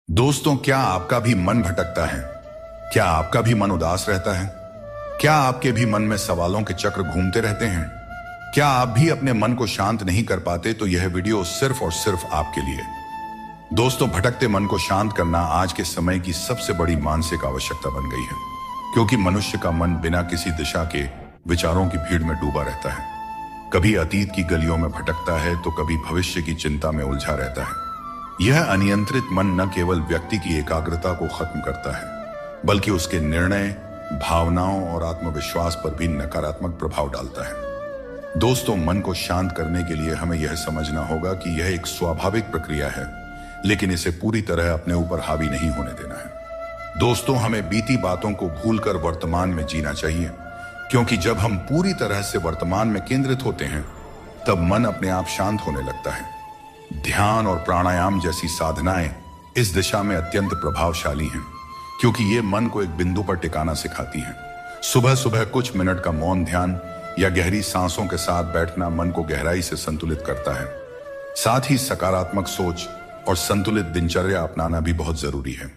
दोस्तों, क्या आपका भी मन भटकता है? क्या आपका भी मन उदास रहता है? क्या आपके भी मन में सवालों के चक्र घूमते रहते हैं? क्या आप भी अपने मन को शांत नहीं कर पाते? तो यह वीडियो सिर्फ और सिर्फ आपके लिए। दोस्तों, भटकते मन को शांत करना आज के समय की सबसे बड़ी मानसिक आवश्यकता बन गई है, क्योंकि मनुष्य का मन बिना किसी दिशा के विचारों की भीड़ में डूबा रहता है। कभी अतीत की गलियों में भटकता है तो कभी भविष्य की चिंता में उलझा रहता है। यह अनियंत्रित मन न केवल व्यक्ति की एकाग्रता को खत्म करता है, बल्कि उसके निर्णय, भावनाओं और आत्मविश्वास पर भी नकारात्मक प्रभाव डालता है। दोस्तों, मन को शांत करने के लिए हमें यह समझना होगा कि यह एक स्वाभाविक प्रक्रिया है, लेकिन इसे पूरी तरह अपने ऊपर हावी नहीं होने देना है। दोस्तों, हमें बीती बातों को भूलकर वर्तमान में जीना चाहिए, क्योंकि जब हम पूरी तरह से वर्तमान में केंद्रित होते हैं, तब मन अपने आप शांत होने लगता है। ध्यान और प्राणायाम जैसी साधनाएं इस दिशा में अत्यंत प्रभावशाली हैं, क्योंकि ये मन को एक बिंदु पर टिकाना सिखाती हैं। सुबह सुबह कुछ मिनट का मौन ध्यान या गहरी सांसों के साथ बैठना मन को गहराई से संतुलित करता है। साथ ही सकारात्मक सोच और संतुलित दिनचर्या अपनाना भी बहुत जरूरी है।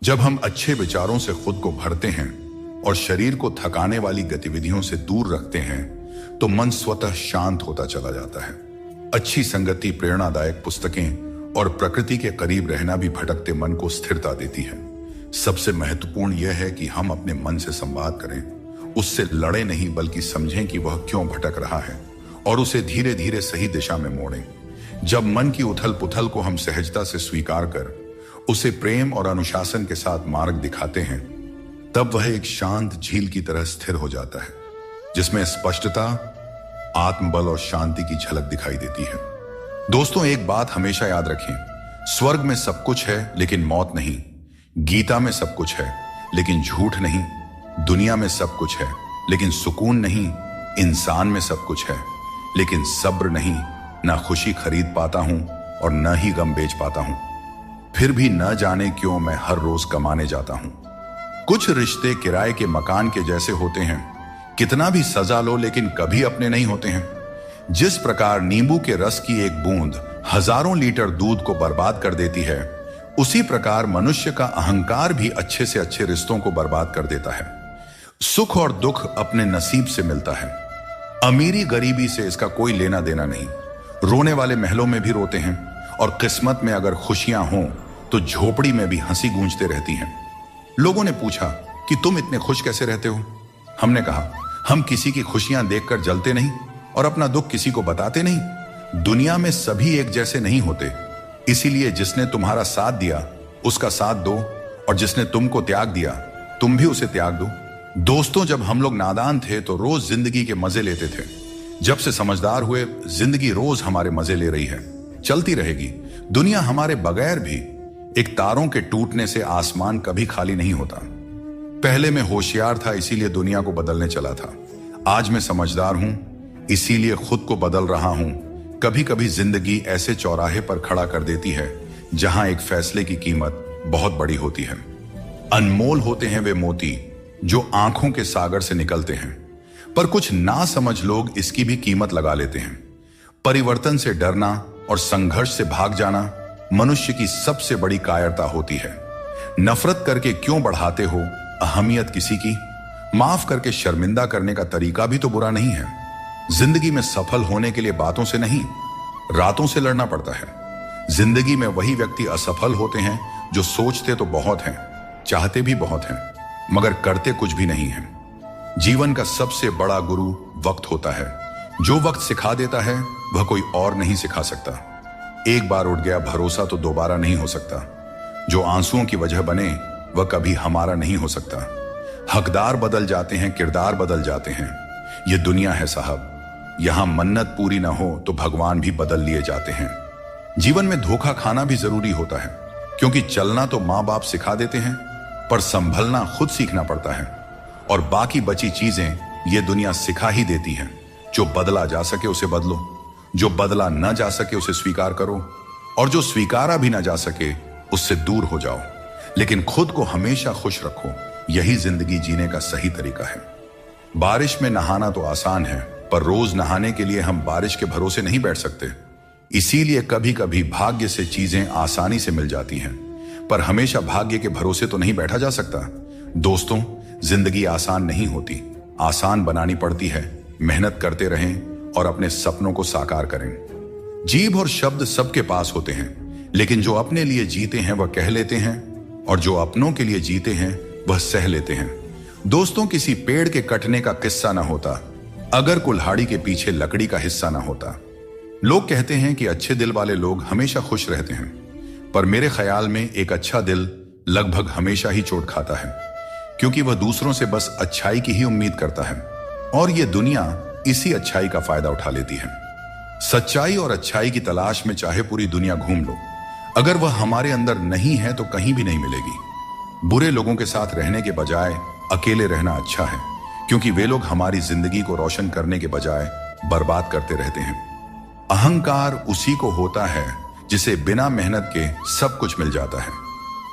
जब हम अच्छे विचारों से खुद को भरते हैं और शरीर को थकाने वाली गतिविधियों से दूर रखते हैं, तो मन स्वतः शांत होता चला जाता है। अच्छी संगति, प्रेरणादायक पुस्तकें और प्रकृति के करीब रहना भी भटकते मन को स्थिरता देती है। सबसे महत्वपूर्ण यह है कि हम अपने मन से संवाद करें, उससे लड़े नहीं, बल्कि समझें कि वह क्यों भटक रहा है और उसे धीरे धीरे सही दिशा में मोड़ें। जब मन की उथल पुथल को हम सहजता से स्वीकार कर उसे प्रेम और अनुशासन के साथ मार्ग दिखाते हैं, तब वह एक शांत झील की तरह स्थिर हो जाता है, जिसमें स्पष्टता, आत्मबल और शांति की झलक दिखाई देती है। दोस्तों, एक बात हमेशा याद रखें, स्वर्ग में सब कुछ है लेकिन मौत नहीं। गीता में सब कुछ है लेकिन झूठ नहीं। दुनिया में सब कुछ है लेकिन सुकून नहीं। इंसान में सब कुछ है लेकिन सब्र नहीं। ना खुशी खरीद पाता हूं और न ही गम बेच पाता हूं। फिर भी न जाने क्यों मैं हर रोज कमाने जाता हूं। कुछ रिश्ते किराए के मकान के जैसे होते हैं, कितना भी सजा लो लेकिन कभी अपने नहीं होते हैं। जिस प्रकार नींबू के रस की एक बूंद हजारों लीटर दूध को बर्बाद कर देती है, उसी प्रकार मनुष्य का अहंकार भी अच्छे से अच्छे रिश्तों को बर्बाद कर देता है। सुख और दुख अपने नसीब से मिलता है। अमीरी गरीबी से इसका कोई लेना देना नहीं। रोने वाले महलों में भी रोते हैं, और किस्मत में अगर खुशियां हों तो झोपड़ी में भी हंसी गूंजते रहती हैं। लोगों ने पूछा कि तुम इतने खुश कैसे रहते हो? हमने कहा, हम किसी की खुशियां देखकर जलते नहीं और अपना दुख किसी को बताते नहीं। दुनिया में सभी एक जैसे नहीं होते, इसीलिए जिसने तुम्हारा साथ दिया उसका साथ दो, और जिसने तुमको त्याग दिया तुम भी उसे त्याग दो। दोस्तों, जब हम लोग नादान थे तो रोज जिंदगी के मजे लेते थे। जब से समझदार हुए, जिंदगी रोज हमारे मजे ले रही है, चलती रहेगी। दुनिया हमारे बगैर भी, एक तारों के टूटने से आसमान कभी खाली नहीं होता। पहले मैं होशियार था, इसीलिए दुनिया को बदलने चला था। आज मैं समझदार हूं, इसीलिए खुद को बदल रहा हूं। कभी कभी जिंदगी ऐसे चौराहे पर खड़ा कर देती है जहां एक फैसले की कीमत बहुत बड़ी होती है। अनमोल होते हैं वे मोती जो आंखों के सागर से निकलते हैं, पर कुछ ना समझ लोग इसकी भी कीमत लगा लेते हैं। परिवर्तन से डरना और संघर्ष से भाग जाना मनुष्य की सबसे बड़ी कायरता होती है। नफरत करके क्यों बढ़ाते हो अहमियत किसी की? माफ करके शर्मिंदा करने का तरीका भी तो बुरा नहीं है। जिंदगी में सफल होने के लिए बातों से नहीं, रातों से लड़ना पड़ता है। जिंदगी में वही व्यक्ति असफल होते हैं जो सोचते तो बहुत हैं, चाहते भी बहुत हैं, मगर करते कुछ भी नहीं है। जीवन का सबसे बड़ा गुरु वक्त होता है। जो वक्त सिखा देता है वह कोई और नहीं सिखा सकता। एक बार उठ गया भरोसा तो दोबारा नहीं हो सकता। जो आंसुओं की वजह बने वह कभी हमारा नहीं हो सकता। हकदार बदल जाते हैं, किरदार बदल जाते हैं। यह दुनिया है साहब, यहां मन्नत पूरी ना हो तो भगवान भी बदल लिए जाते हैं। जीवन में धोखा खाना भी जरूरी होता है, क्योंकि चलना तो माँ बाप सिखा देते हैं, पर संभलना खुद सीखना पड़ता है। और बाकी बची चीजें ये दुनिया सिखा ही देती है। जो बदला जा सके उसे बदलो, जो बदला न जा सके उसे स्वीकार करो, और जो स्वीकारा भी ना जा सके उससे दूर हो जाओ। लेकिन खुद को हमेशा खुश रखो, यही जिंदगी जीने का सही तरीका है। बारिश में नहाना तो आसान है, पर रोज नहाने के लिए हम बारिश के भरोसे नहीं बैठ सकते। इसीलिए कभी कभी भाग्य से चीजें आसानी से मिल जाती हैं, पर हमेशा भाग्य के भरोसे तो नहीं बैठा जा सकता। दोस्तों, जिंदगी आसान नहीं होती, आसान बनानी पड़ती है। मेहनत करते रहें और अपने सपनों को साकार करें। जीभ और शब्द सबके पास होते हैं, लेकिन जो अपने लिए जीते हैं वह कह लेते हैं, और जो अपनों के लिए जीते हैं वह सह लेते हैं। दोस्तों, किसी पेड़ के कटने का किस्सा ना होता अगर कुल्हाड़ी के पीछे लकड़ी का हिस्सा ना होता। लोग कहते हैं कि अच्छे दिल वाले लोग हमेशा खुश रहते हैं, पर मेरे ख्याल में एक अच्छा दिल लगभग हमेशा ही चोट खाता है, क्योंकि वह दूसरों से बस अच्छाई की ही उम्मीद करता है, और यह दुनिया इसी अच्छाई का फायदा उठा लेती है। सच्चाई और अच्छाई की तलाश में चाहे पूरी दुनिया घूम लो, अगर वह हमारे अंदर नहीं है तो कहीं भी नहीं मिलेगी। बुरे लोगों के साथ रहने के बजाय अकेले रहना अच्छा है, क्योंकि वे लोग हमारी जिंदगी को रोशन करने के बजाय बर्बाद करते रहते हैं। अहंकार उसी को होता है जिसे बिना मेहनत के सब कुछ मिल जाता है।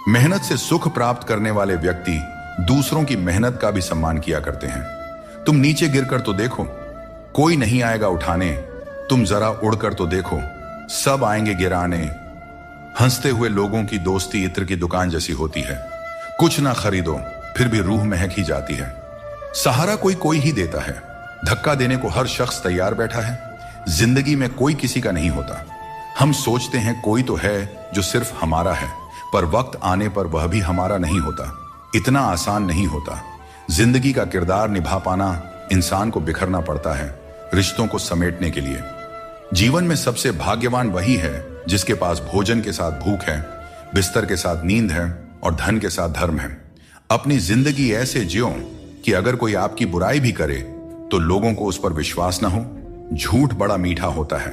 मेहनत से सुख प्राप्त करने वाले व्यक्ति दूसरों की मेहनत का भी सम्मान किया करते हैं। तुम नीचे गिरकर तो देखो, कोई नहीं आएगा उठाने। तुम जरा उड़कर तो देखो, सब आएंगे गिराने। हंसते हुए लोगों की दोस्ती इत्र की दुकान जैसी होती है। कुछ ना खरीदो, फिर भी रूह महक ही जाती है। सहारा कोई ही देता है, धक्का देने को हर शख्स तैयार बैठा है। जिंदगी में कोई किसी का नहीं होता। हम सोचते हैं कोई तो है जो सिर्फ हमारा है, पर वक्त आने पर वह भी हमारा नहीं होता। इतना आसान नहीं होता। जिंदगी का किरदार निभा पाना इंसान को बिखरना पड़ता है रिश्तों को समेटने के लिए। जीवन में सबसे भाग्यवान वही है जिसके पास भोजन के साथ भूख है, बिस्तर के साथ नींद है और धन के साथ धर्म है। अपनी जिंदगी ऐसे जियो कि अगर कोई आपकी बुराई भी करे तो लोगों को उस पर विश्वास ना हो। झूठ बड़ा मीठा होता है,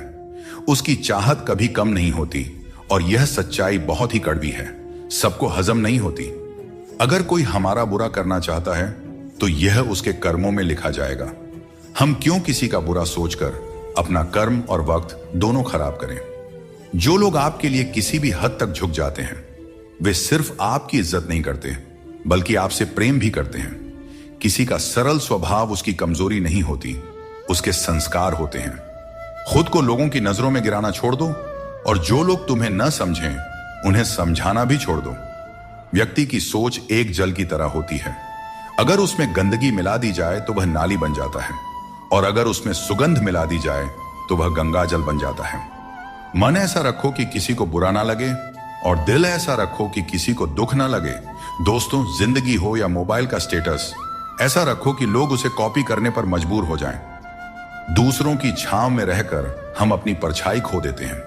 उसकी चाहत कभी कम नहीं होती, और यह सच्चाई बहुत ही कड़वी है, सबको हजम नहीं होती। अगर कोई हमारा बुरा करना चाहता है तो यह उसके कर्मों में लिखा जाएगा। हम क्यों किसी का बुरा सोचकर अपना कर्म और वक्त दोनों खराब करें। जो लोग आपके लिए किसी भी हद तक झुक जाते हैं, वे सिर्फ आपकी इज्जत नहीं करते, बल्कि आपसे प्रेम भी करते हैं। किसी का सरल स्वभाव उसकी कमजोरी नहीं होती, उसके संस्कार होते हैं। खुद को लोगों की नजरों में गिराना छोड़ दो, और जो लोग तुम्हें न समझें उन्हें समझाना भी छोड़ दो। व्यक्ति की सोच एक जल की तरह होती है। अगर उसमें गंदगी मिला दी जाए तो वह नाली बन जाता है, और अगर उसमें सुगंध मिला दी जाए तो वह गंगा जल बन जाता है। मन ऐसा रखो कि किसी को बुरा ना लगे, और दिल ऐसा रखो कि किसी को दुख ना लगे। दोस्तों, जिंदगी हो या मोबाइल का स्टेटस, ऐसा रखो कि लोग उसे कॉपी करने पर मजबूर हो जाएं। दूसरों की छांव में रहकर हम अपनी परछाई खो देते हैं।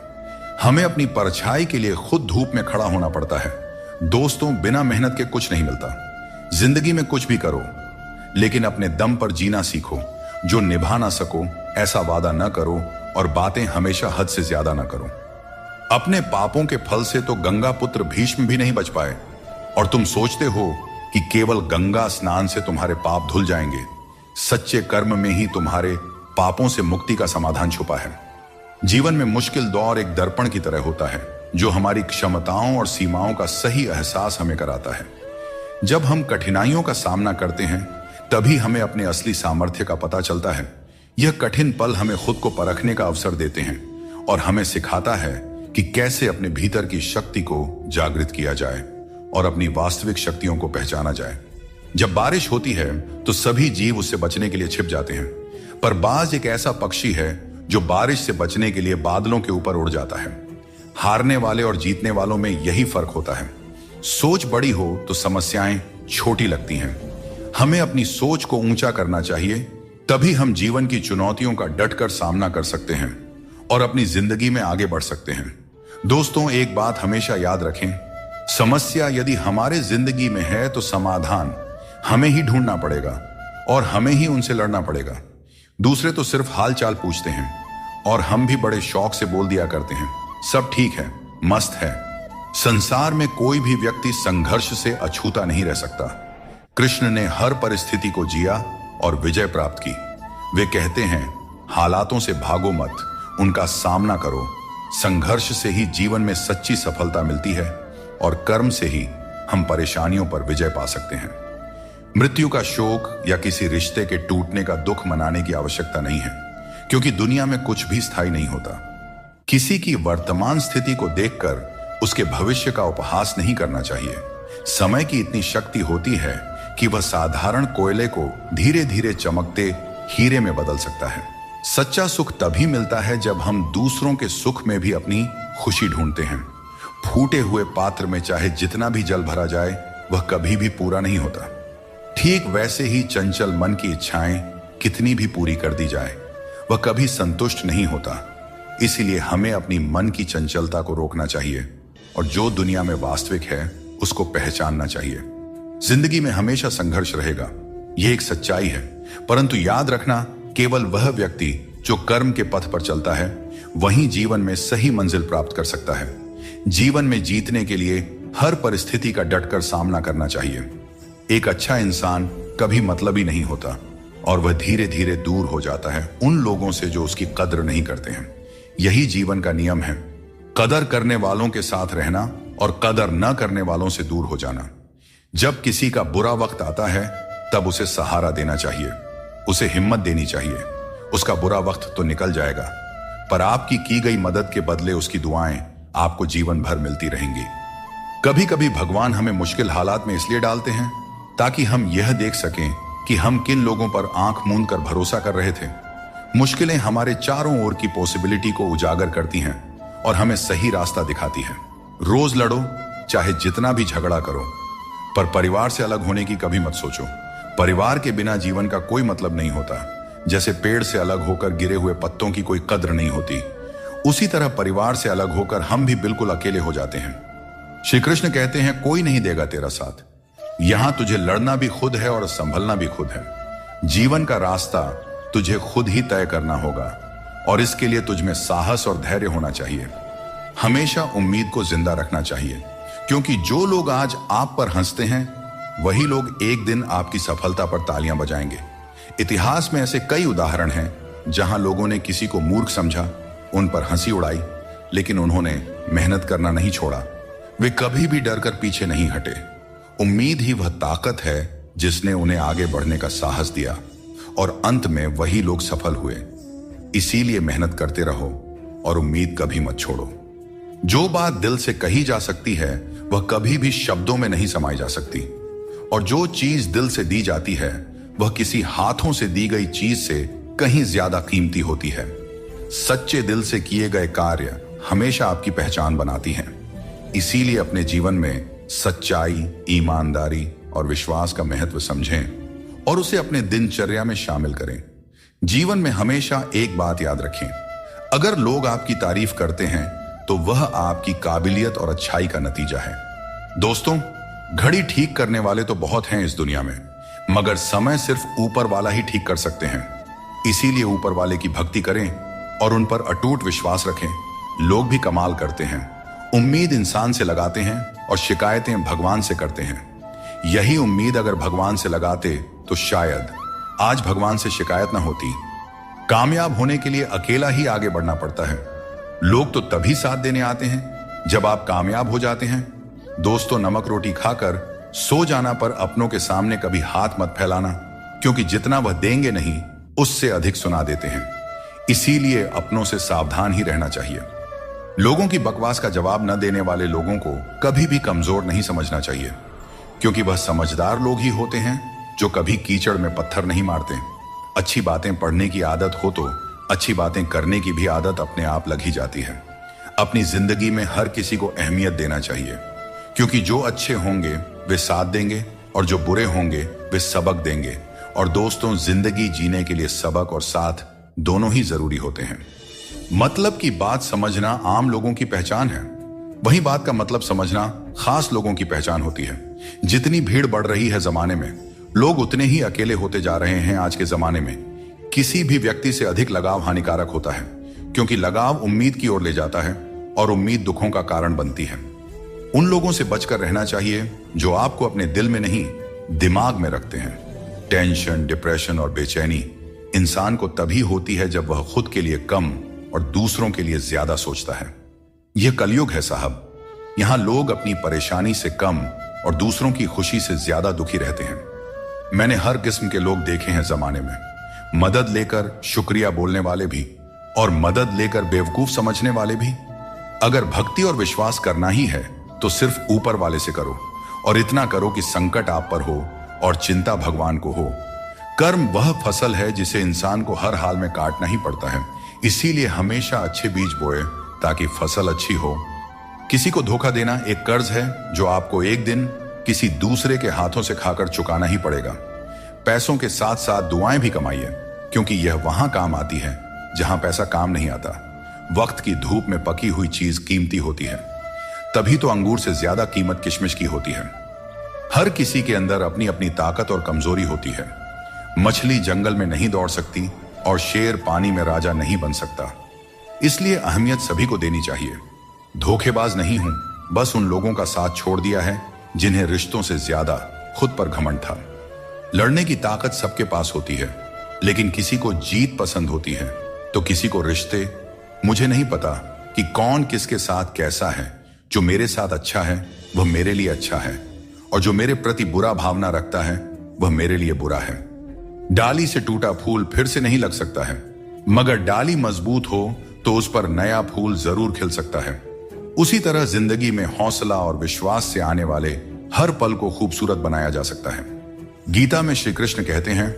हमें अपनी परछाई के लिए खुद धूप में खड़ा होना पड़ता है। दोस्तों, बिना मेहनत के कुछ नहीं मिलता। जिंदगी में कुछ भी करो, लेकिन अपने दम पर जीना सीखो। जो निभा ना सको ऐसा वादा न करो, और बातें हमेशा हद से ज्यादा न करो। अपने पापों के फल से तो गंगा पुत्र भीष्म भी नहीं बच पाए, और तुम सोचते हो कि केवल गंगा स्नान से तुम्हारे पाप धुल जाएंगे। सच्चे कर्म में ही तुम्हारे पापों से मुक्ति का समाधान छुपा है। जीवन में मुश्किल दौर एक दर्पण की तरह होता है, जो हमारी क्षमताओं और सीमाओं का सही एहसास हमें कराता है। जब हम कठिनाइयों का सामना करते हैं, तभी हमें अपने असली सामर्थ्य का पता चलता है। यह कठिन पल हमें खुद को परखने का अवसर देते हैं, और हमें सिखाता है कि कैसे अपने भीतर की शक्ति को जागृत किया जाए और अपनी वास्तविक शक्तियों को पहचाना जाए। जब बारिश होती है तो सभी जीव उससे बचने के लिए छिप जाते हैं, पर बाज एक ऐसा पक्षी है जो बारिश से बचने के लिए बादलों के ऊपर उड़ जाता है। हारने वाले और जीतने वालों में यही फर्क होता है। सोच बड़ी हो तो समस्याएं छोटी लगती हैं। हमें अपनी सोच को ऊंचा करना चाहिए, तभी हम जीवन की चुनौतियों का डटकर सामना कर सकते हैं और अपनी जिंदगी में आगे बढ़ सकते हैं। दोस्तों, एक बात हमेशा याद रखें, समस्या यदि हमारे जिंदगी में है तो समाधान हमें ही ढूंढना पड़ेगा और हमें ही उनसे लड़ना पड़ेगा। दूसरे तो सिर्फ हाल चाल पूछते हैं, और हम भी बड़े शौक से बोल दिया करते हैं, सब ठीक है, मस्त है। संसार में कोई भी व्यक्ति संघर्ष से अछूता नहीं रह सकता। कृष्ण ने हर परिस्थिति को जिया और विजय प्राप्त की। वे कहते हैं, हालातों से भागो मत, उनका सामना करो। संघर्ष से ही जीवन में सच्ची सफलता मिलती है, और कर्म से ही हम परेशानियों पर विजय पा सकते हैं। मृत्यु का शोक या किसी रिश्ते के टूटने का दुख मनाने की आवश्यकता नहीं है, क्योंकि दुनिया में कुछ भी स्थायी नहीं होता। किसी की वर्तमान स्थिति को देखकर उसके भविष्य का उपहास नहीं करना चाहिए। समय की इतनी शक्ति होती है कि वह साधारण कोयले को धीरे धीरे चमकते हीरे में बदल सकता है। सच्चा सुख तभी मिलता है जब हम दूसरों के सुख में भी अपनी खुशी ढूंढते हैं। फूटे हुए पात्र में चाहे जितना भी जल भरा जाए, वह कभी भी पूरा नहीं होता। ठीक वैसे ही चंचल मन की इच्छाएं कितनी भी पूरी कर दी जाए, वह कभी संतुष्ट नहीं होता। इसीलिए हमें अपनी मन की चंचलता को रोकना चाहिए और जो दुनिया में वास्तविक है उसको पहचानना चाहिए। जिंदगी में हमेशा संघर्ष रहेगा, यह एक सच्चाई है, परंतु याद रखना, केवल वह व्यक्ति जो कर्म के पथ पर चलता है वही जीवन में सही मंजिल प्राप्त कर सकता है। जीवन में जीतने के लिए हर परिस्थिति का डटकर सामना करना चाहिए। एक अच्छा इंसान कभी मतलबी नहीं होता और वह धीरे धीरे दूर हो जाता है उन लोगों से जो उसकी कद्र नहीं करते हैं। यही जीवन का नियम है, कदर करने वालों के साथ रहना और कदर न करने वालों से दूर हो जाना। जब किसी का बुरा वक्त आता है तब उसे सहारा देना चाहिए, उसे हिम्मत देनी चाहिए। उसका बुरा वक्त तो निकल जाएगा, पर आपकी की गई मदद के बदले उसकी दुआएं आपको जीवन भर मिलती रहेंगी। कभी कभी भगवान हमें मुश्किल हालात में इसलिए डालते हैं ताकि हम यह देख सकें कि हम किन लोगों पर आंख मूंद कर भरोसा कर रहे थे। मुश्किलें हमारे चारों ओर की पॉसिबिलिटी को उजागर करती हैं और हमें सही रास्ता दिखाती हैं। रोज लड़ो, चाहे जितना भी झगड़ा करो, पर परिवार से अलग होने की कभी मत सोचो। परिवार के बिना जीवन का कोई मतलब नहीं होता। जैसे पेड़ से अलग होकर गिरे हुए पत्तों की कोई कद्र नहीं होती, उसी तरह परिवार से अलग होकर हम भी बिल्कुल अकेले हो जाते हैं। श्री कृष्ण कहते हैं, कोई नहीं देगा तेरा साथ। यहां तुझे लड़ना भी खुद है और संभलना भी खुद है। जीवन का रास्ता तुझे खुद ही तय करना होगा और इसके लिए तुझ में साहस और धैर्य होना चाहिए। हमेशा उम्मीद को जिंदा रखना चाहिए, क्योंकि जो लोग आज आप पर हंसते हैं वही लोग एक दिन आपकी सफलता पर तालियां बजाएंगे। इतिहास में ऐसे कई उदाहरण हैं जहां लोगों ने किसी को मूर्ख समझा, उन पर हंसी उड़ाई, लेकिन उन्होंने मेहनत करना नहीं छोड़ा। वे कभी भी डरकर पीछे नहीं हटे। उम्मीद ही वह ताकत है जिसने उन्हें आगे बढ़ने का साहस दिया और अंत में वही लोग सफल हुए। इसीलिए मेहनत करते रहो और उम्मीद कभी मत छोड़ो। जो बात दिल से कही जा सकती है वह कभी भी शब्दों में नहीं समाई जा सकती, और जो चीज दिल से दी जाती है वह किसी हाथों से दी गई चीज से कहीं ज्यादा कीमती होती है। सच्चे दिल से किए गए कार्य हमेशा आपकी पहचान बनाती हैं। इसीलिए अपने जीवन में सच्चाई, ईमानदारी और विश्वास का महत्व समझें और उसे अपने दिनचर्या में शामिल करें। जीवन में हमेशा एक बात याद रखें, अगर लोग आपकी तारीफ करते हैं तो वह आपकी काबिलियत और अच्छाई का नतीजा है। दोस्तों, घड़ी ठीक करने वाले तो बहुत हैं इस दुनिया में, मगर समय सिर्फ ऊपर वाला ही ठीक कर सकते हैं। इसीलिए ऊपर वाले की भक्ति करें और उन पर अटूट विश्वास रखें। लोग भी कमाल करते हैं, उम्मीद इंसान से लगाते हैं और शिकायतें भगवान से करते हैं। यही उम्मीद अगर भगवान से लगाते तो शायद आज भगवान से शिकायत ना होती। कामयाब होने के लिए अकेला ही आगे बढ़ना पड़ता है। लोग तो तभी साथ देने आते हैं जब आप कामयाब हो जाते हैं। दोस्तों, नमक रोटी खाकर सो जाना पर अपनों के सामने कभी हाथ मत फैलाना, क्योंकि जितना वह देंगे नहीं उससे अधिक सुना देते हैं। इसीलिए अपनों से सावधान ही रहना चाहिए। लोगों की बकवास का जवाब न देने वाले लोगों को कभी भी कमजोर नहीं समझना चाहिए, क्योंकि वह समझदार लोग ही होते हैं जो कभी कीचड़ में पत्थर नहीं मारते। अच्छी बातें पढ़ने की आदत हो तो अच्छी बातें करने की भी आदत अपने आप लग ही जाती है। अपनी जिंदगी में हर किसी को अहमियत देना चाहिए, क्योंकि जो अच्छे होंगे वे साथ देंगे और जो बुरे होंगे वे सबक देंगे। और दोस्तों, जिंदगी जीने के लिए सबक और साथ दोनों ही जरूरी होते हैं। मतलब की बात समझना आम लोगों की पहचान है, वही बात का मतलब समझना खास लोगों की पहचान होती है। जितनी भीड़ बढ़ रही है जमाने में, लोग उतने ही अकेले होते जा रहे हैं। आज के जमाने में किसी भी व्यक्ति से अधिक लगाव हानिकारक होता है, क्योंकि लगाव उम्मीद की ओर ले जाता है और उम्मीद दुखों का कारण बनती है। उन लोगों से बचकर रहना चाहिए जो आपको अपने दिल में नहीं दिमाग में रखते हैं। टेंशन, डिप्रेशन और बेचैनी इंसान को तभी होती है जब वह खुद के लिए कम और दूसरों के लिए ज्यादा सोचता है। यह कलयुग है साहब, यहां लोग अपनी परेशानी से कम और दूसरों की खुशी से ज्यादा दुखी रहते हैं। मैंने हर किस्म के लोग देखे हैं जमाने में, मदद लेकर शुक्रिया बोलने वाले भी और मदद लेकर बेवकूफ समझने वाले भी। अगर भक्ति और विश्वास करना ही है तो सिर्फ ऊपर वाले से करो, और इतना करो कि संकट आप पर हो और चिंता भगवान को हो। कर्म वह फसल है जिसे इंसान को हर हाल में काटना ही पड़ता है, इसीलिए हमेशा अच्छे बीज बोए ताकि फसल अच्छी हो। किसी को धोखा देना एक कर्ज है जो आपको एक दिन किसी दूसरे के हाथों से खाकर चुकाना ही पड़ेगा। पैसों के साथ साथ दुआएं भी कमाइए, क्योंकि यह वहां काम आती है जहां पैसा काम नहीं आता। वक्त की धूप में पकी हुई चीज कीमती होती है, तभी तो अंगूर से ज्यादा कीमत किशमिश की होती है। हर किसी के अंदर अपनी अपनी ताकत और कमजोरी होती है। मछली जंगल में नहीं दौड़ सकती और शेर पानी में राजा नहीं बन सकता, इसलिए अहमियत सभी को देनी चाहिए। धोखेबाज नहीं हूं, बस उन लोगों का साथ छोड़ दिया है जिन्हें रिश्तों से ज्यादा खुद पर घमंड था। लड़ने की ताकत सबके पास होती है, लेकिन किसी को जीत पसंद होती है तो किसी को रिश्ते। मुझे नहीं पता कि कौन किसके साथ कैसा है। जो मेरे साथ अच्छा है वह मेरे लिए अच्छा है, और जो मेरे प्रति बुरा भावना रखता है वह मेरे लिए बुरा है। डाली से टूटा फूल फिर से नहीं लग सकता है, मगर डाली मजबूत हो तो उस पर नया फूल जरूर खिल सकता है। उसी तरह जिंदगी में हौसला और विश्वास से आने वाले हर पल को खूबसूरत बनाया जा सकता है। गीता में श्री कृष्ण कहते हैं,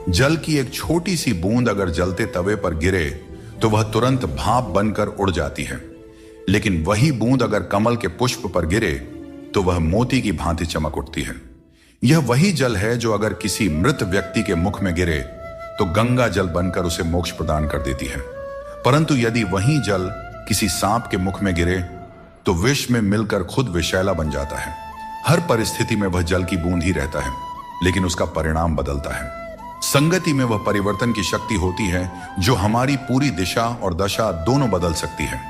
जल की एक छोटी सी बूंद अगर जलते तवे पर गिरे तो वह तुरंत भाप बनकर उड़ जाती है, लेकिन वही बूंद अगर कमल के पुष्प पर गिरे तो वह मोती की भांति चमक उठती है। यह वही जल है जो अगर किसी मृत व्यक्ति के मुख में गिरे तो गंगा जल बनकर उसे मोक्ष प्रदान कर देती है, परंतु यदि वही जल किसी सांप के मुख में गिरे तो विष में मिलकर खुद विषैला बन जाता है। हर परिस्थिति में वह जल की बूंद ही रहता है, लेकिन उसका परिणाम बदलता है। संगति में वह परिवर्तन की शक्ति होती है जो हमारी पूरी दिशा और दशा दोनों बदल सकती है।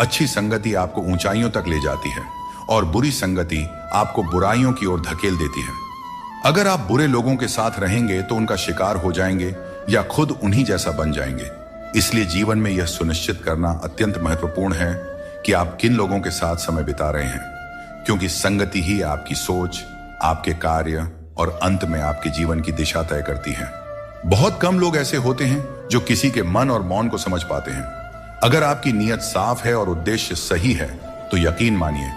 अच्छी संगति आपको ऊंचाइयों तक ले जाती है और बुरी संगति आपको बुराइयों की ओर धकेल देती है। अगर आप बुरे लोगों के साथ रहेंगे तो उनका शिकार हो जाएंगे या खुद उन्हीं जैसा बन जाएंगे। इसलिए जीवन में यह सुनिश्चित करना अत्यंत महत्वपूर्ण है कि आप किन लोगों के साथ समय बिता रहे हैं, क्योंकि संगति ही आपकी सोच, आपके कार्य और अंत में आपके जीवन की दिशा तय करती है। बहुत कम लोग ऐसे होते हैं जो किसी के मन और मौन को समझ पाते हैं। अगर आपकी नीयत साफ है और उद्देश्य सही है तो यकीन मानिए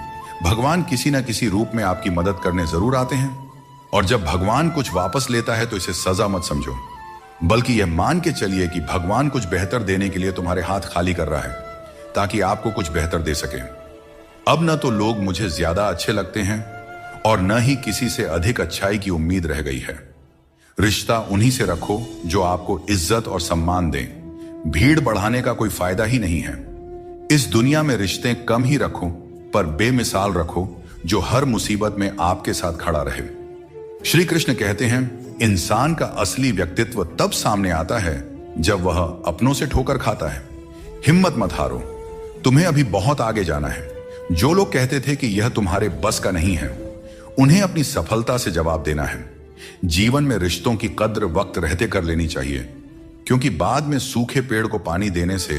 भगवान किसी न किसी रूप में आपकी मदद करने जरूर आते हैं। और जब भगवान कुछ वापस लेता है तो इसे सजा मत समझो, बल्कि यह मान के चलिए कि भगवान कुछ बेहतर देने के लिए तुम्हारे हाथ खाली कर रहा है ताकि आपको कुछ बेहतर दे सके। अब न तो लोग मुझे ज्यादा अच्छे लगते हैं और न ही किसी से अधिक अच्छाई की उम्मीद रह गई है। रिश्ता उन्हीं से रखो जो आपको इज्जत और सम्मान दें। भीड़ बढ़ाने का कोई फायदा ही नहीं है। इस दुनिया में रिश्ते कम ही रखो, पर बेमिसाल रखो जो हर मुसीबत में आपके साथ खड़ा रहे। श्री कृष्ण कहते हैं, इंसान का असली व्यक्तित्व तब सामने आता है जब वह अपनों से ठोकर खाता है। हिम्मत मत हारो, तुम्हें अभी बहुत आगे जाना है। जो लोग कहते थे कि यह तुम्हारे बस का नहीं है, उन्हें अपनी सफलता से जवाब देना है। जीवन में रिश्तों की कद्र वक्त रहते कर लेनी चाहिए, क्योंकि बाद में सूखे पेड़ को पानी देने से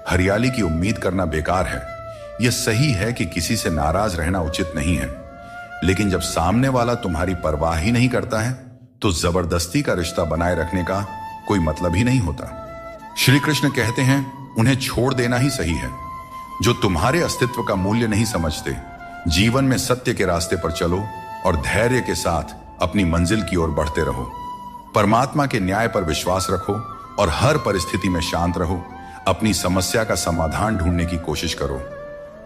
हरियाली की उम्मीद करना बेकार है। यह सही है कि किसी से नाराज रहना उचित नहीं है, लेकिन जब सामने वाला तुम्हारी परवाह ही नहीं करता है तो जबरदस्ती का रिश्ता बनाए रखने का कोई मतलब ही नहीं होता। श्री कृष्ण कहते हैं, उन्हें छोड़ देना ही सही है जो तुम्हारे अस्तित्व का मूल्य नहीं समझते। जीवन में सत्य के रास्ते पर चलो और धैर्य के साथ अपनी मंजिल की ओर बढ़ते रहो। परमात्मा के न्याय पर विश्वास रखो और हर परिस्थिति में शांत रहो। अपनी समस्या का समाधान ढूंढने की कोशिश करो,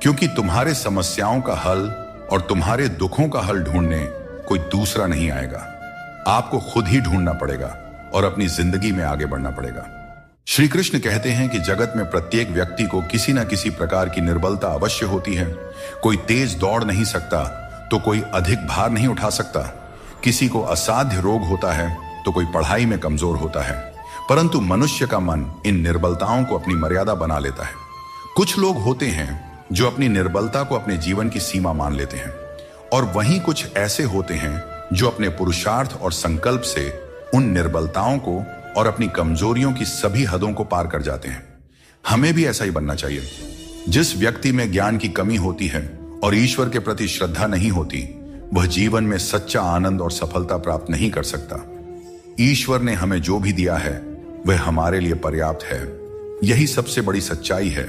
क्योंकि तुम्हारे समस्याओं का हल और तुम्हारे दुखों का हल ढूंढने कोई दूसरा नहीं आएगा। आपको खुद ही ढूंढना पड़ेगा और अपनी जिंदगी में आगे बढ़ना पड़ेगा। श्री कृष्ण कहते हैं कि जगत में प्रत्येक व्यक्ति को किसी न किसी प्रकार की निर्बलता अवश्य होती है। कोई तेज दौड़ नहीं सकता तो कोई अधिक भार नहीं उठा सकता। किसी को असाध्य रोग होता है तो कोई पढ़ाई में कमजोर होता है, परंतु मनुष्य का मन इन निर्बलताओं को अपनी मर्यादा बना लेता है। कुछ लोग होते हैं जो अपनी निर्बलता को अपने जीवन की सीमा मान लेते हैं, और वहीं कुछ ऐसे होते हैं जो अपने पुरुषार्थ और संकल्प से उन निर्बलताओं को और अपनी कमजोरियों की सभी हदों को पार कर जाते हैं। हमें भी ऐसा ही बनना चाहिए। जिस व्यक्ति में ज्ञान की कमी होती है और ईश्वर के प्रति श्रद्धा नहीं होती, वह जीवन में सच्चा आनंद और सफलता प्राप्त नहीं कर सकता। ईश्वर ने हमें जो भी दिया है वह हमारे लिए पर्याप्त है। यही सबसे बड़ी सच्चाई है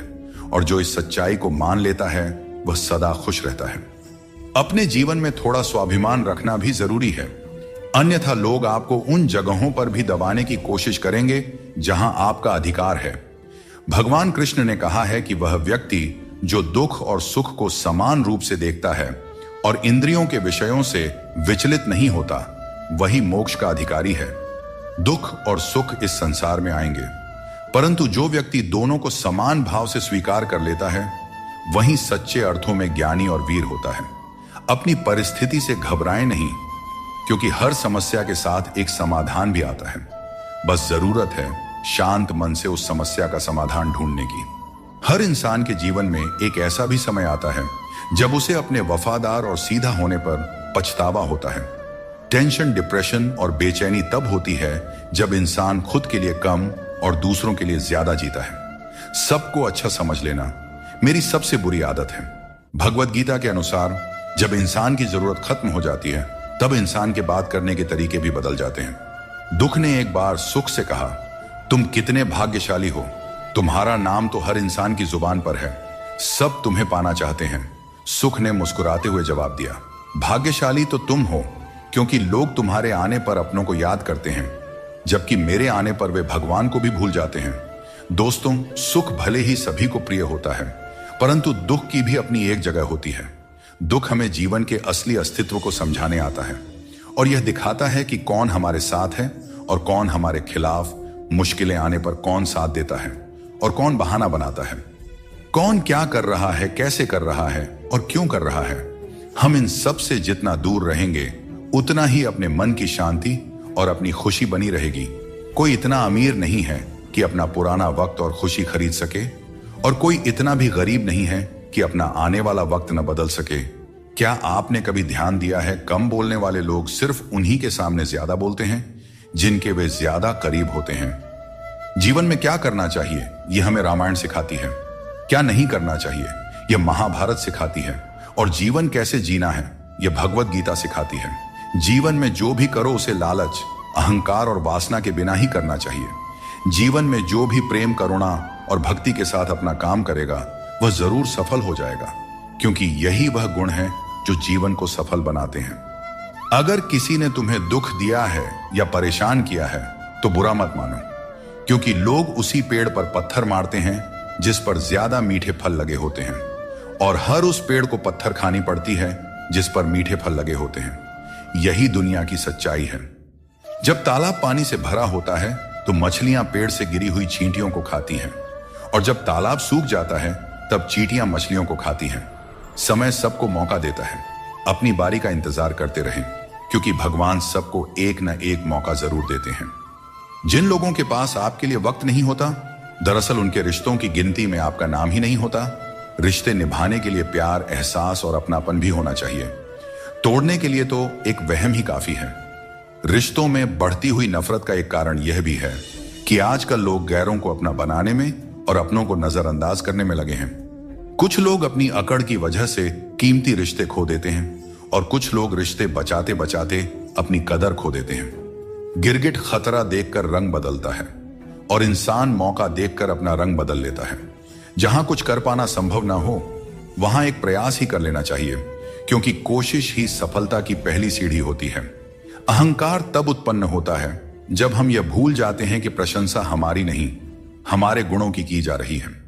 और जो इस सच्चाई को मान लेता है वह सदा खुश रहता है। अपने जीवन में थोड़ा स्वाभिमान रखना भी जरूरी है, अन्यथा लोग आपको उन जगहों पर भी दबाने की कोशिश करेंगे जहां आपका अधिकार है। भगवान कृष्ण ने कहा है कि वह व्यक्ति जो दुख और सुख को समान रूप से देखता है और इंद्रियों के विषयों से विचलित नहीं होता, वही मोक्ष का अधिकारी है। दुख और सुख इस संसार में आएंगे, परंतु जो व्यक्ति दोनों को समान भाव से स्वीकार कर लेता है वही सच्चे अर्थों में ज्ञानी और वीर होता है। अपनी परिस्थिति से घबराएं नहीं, क्योंकि हर समस्या के साथ एक समाधान भी आता है। बस जरूरत है शांत मन से उस समस्या का समाधान ढूंढने की। हर इंसान के जीवन में एक ऐसा भी समय आता है जब उसे अपने वफादार और सीधा होने पर पछतावा होता है। टेंशन, डिप्रेशन और बेचैनी तब होती है जब इंसान खुद के लिए कम और दूसरों के लिए ज्यादा जीता है। सबको अच्छा समझ लेना मेरी सबसे बुरी आदत है। भगवत गीता के अनुसार जब इंसान की जरूरत खत्म हो जाती है तब इंसान के बात करने के तरीके भी बदल जाते हैं। दुख ने एक बार सुख से कहा, तुम कितने भाग्यशाली हो, तुम्हारा नाम तो हर इंसान की जुबान पर है, सब तुम्हें पाना चाहते हैं। सुख ने मुस्कुराते हुए जवाब दिया, भाग्यशाली तो तुम हो क्योंकि लोग तुम्हारे आने पर अपनों को याद करते हैं, जबकि मेरे आने पर वे भगवान को भी भूल जाते हैं। दोस्तों, सुख भले ही सभी को प्रिय होता है, परंतु दुख की भी अपनी एक जगह होती है। दुख हमें जीवन के असली अस्तित्व को समझाने आता है और यह दिखाता है कि कौन हमारे साथ है और कौन हमारे खिलाफ। मुश्किलें आने पर कौन साथ देता है और कौन बहाना बनाता है, कौन क्या कर रहा है, कैसे कर रहा है और क्यों कर रहा है। हम इन सब से जितना दूर रहेंगे उतना ही अपने मन की शांति और अपनी खुशी बनी रहेगी। कोई इतना अमीर नहीं है कि अपना पुराना वक्त और खुशी खरीद सके, और कोई इतना भी गरीब नहीं है कि अपना आने वाला वक्त न बदल सके। क्या आपने कभी ध्यान दिया है, कम बोलने वाले लोग सिर्फ उन्हीं के सामने ज्यादा बोलते हैं जिनके वे ज्यादा करीब होते हैं। जीवन में क्या करना चाहिए यह हमें रामायण सिखाती है, क्या नहीं करना चाहिए यह महाभारत सिखाती है, और जीवन कैसे जीना है यह भगवत गीता सिखाती है। जीवन में जो भी करो उसे लालच, अहंकार और वासना के बिना ही करना चाहिए। जीवन में जो भी प्रेम, करुणा और भक्ति के साथ अपना काम करेगा वह जरूर सफल हो जाएगा, क्योंकि यही वह गुण है जो जीवन को सफल बनाते हैं। अगर किसी ने तुम्हें दुख दिया है या परेशान किया है तो बुरा मत मानो, क्योंकि लोग उसी पेड़ पर पत्थर मारते हैं जिस पर ज्यादा मीठे फल लगे होते हैं, और हर उस पेड़ को पत्थर खानी पड़ती है जिस पर मीठे फल लगे होते हैं। यही दुनिया की सच्चाई है। जब तालाब पानी से भरा होता है तो मछलियां पेड़ से गिरी हुई चींटियों को खाती हैं, और जब तालाब सूख जाता है तब चींटियां मछलियों को खाती हैं। समय सबको मौका देता है, अपनी बारी का इंतजार करते रहें, क्योंकि भगवान सबको एक न एक मौका जरूर देते हैं। जिन लोगों के पास आपके लिए वक्त नहीं होता, दरअसल उनके रिश्तों की गिनती में आपका नाम ही नहीं होता। रिश्ते निभाने के लिए प्यार, एहसास और अपनापन भी होना चाहिए। तोड़ने के लिए तो एक वहम ही काफी है। रिश्तों में बढ़ती हुई नफरत का एक कारण यह भी है कि आजकल लोग गैरों को अपना बनाने में और अपनों को नजरअंदाज करने में लगे हैं। कुछ लोग अपनी अकड़ की वजह से कीमती रिश्ते खो देते हैं, और कुछ लोग रिश्ते बचाते बचाते अपनी कदर खो देते हैं। गिरगिट खतरा देखकर रंग बदलता है और इंसान मौका देखकर अपना रंग बदल लेता है। जहां कुछ कर पाना संभव ना हो वहां एक प्रयास ही कर लेना चाहिए, क्योंकि कोशिश ही सफलता की पहली सीढ़ी होती है। अहंकार तब उत्पन्न होता है जब हम यह भूल जाते हैं कि प्रशंसा हमारी नहीं, हमारे गुणों की जा रही है।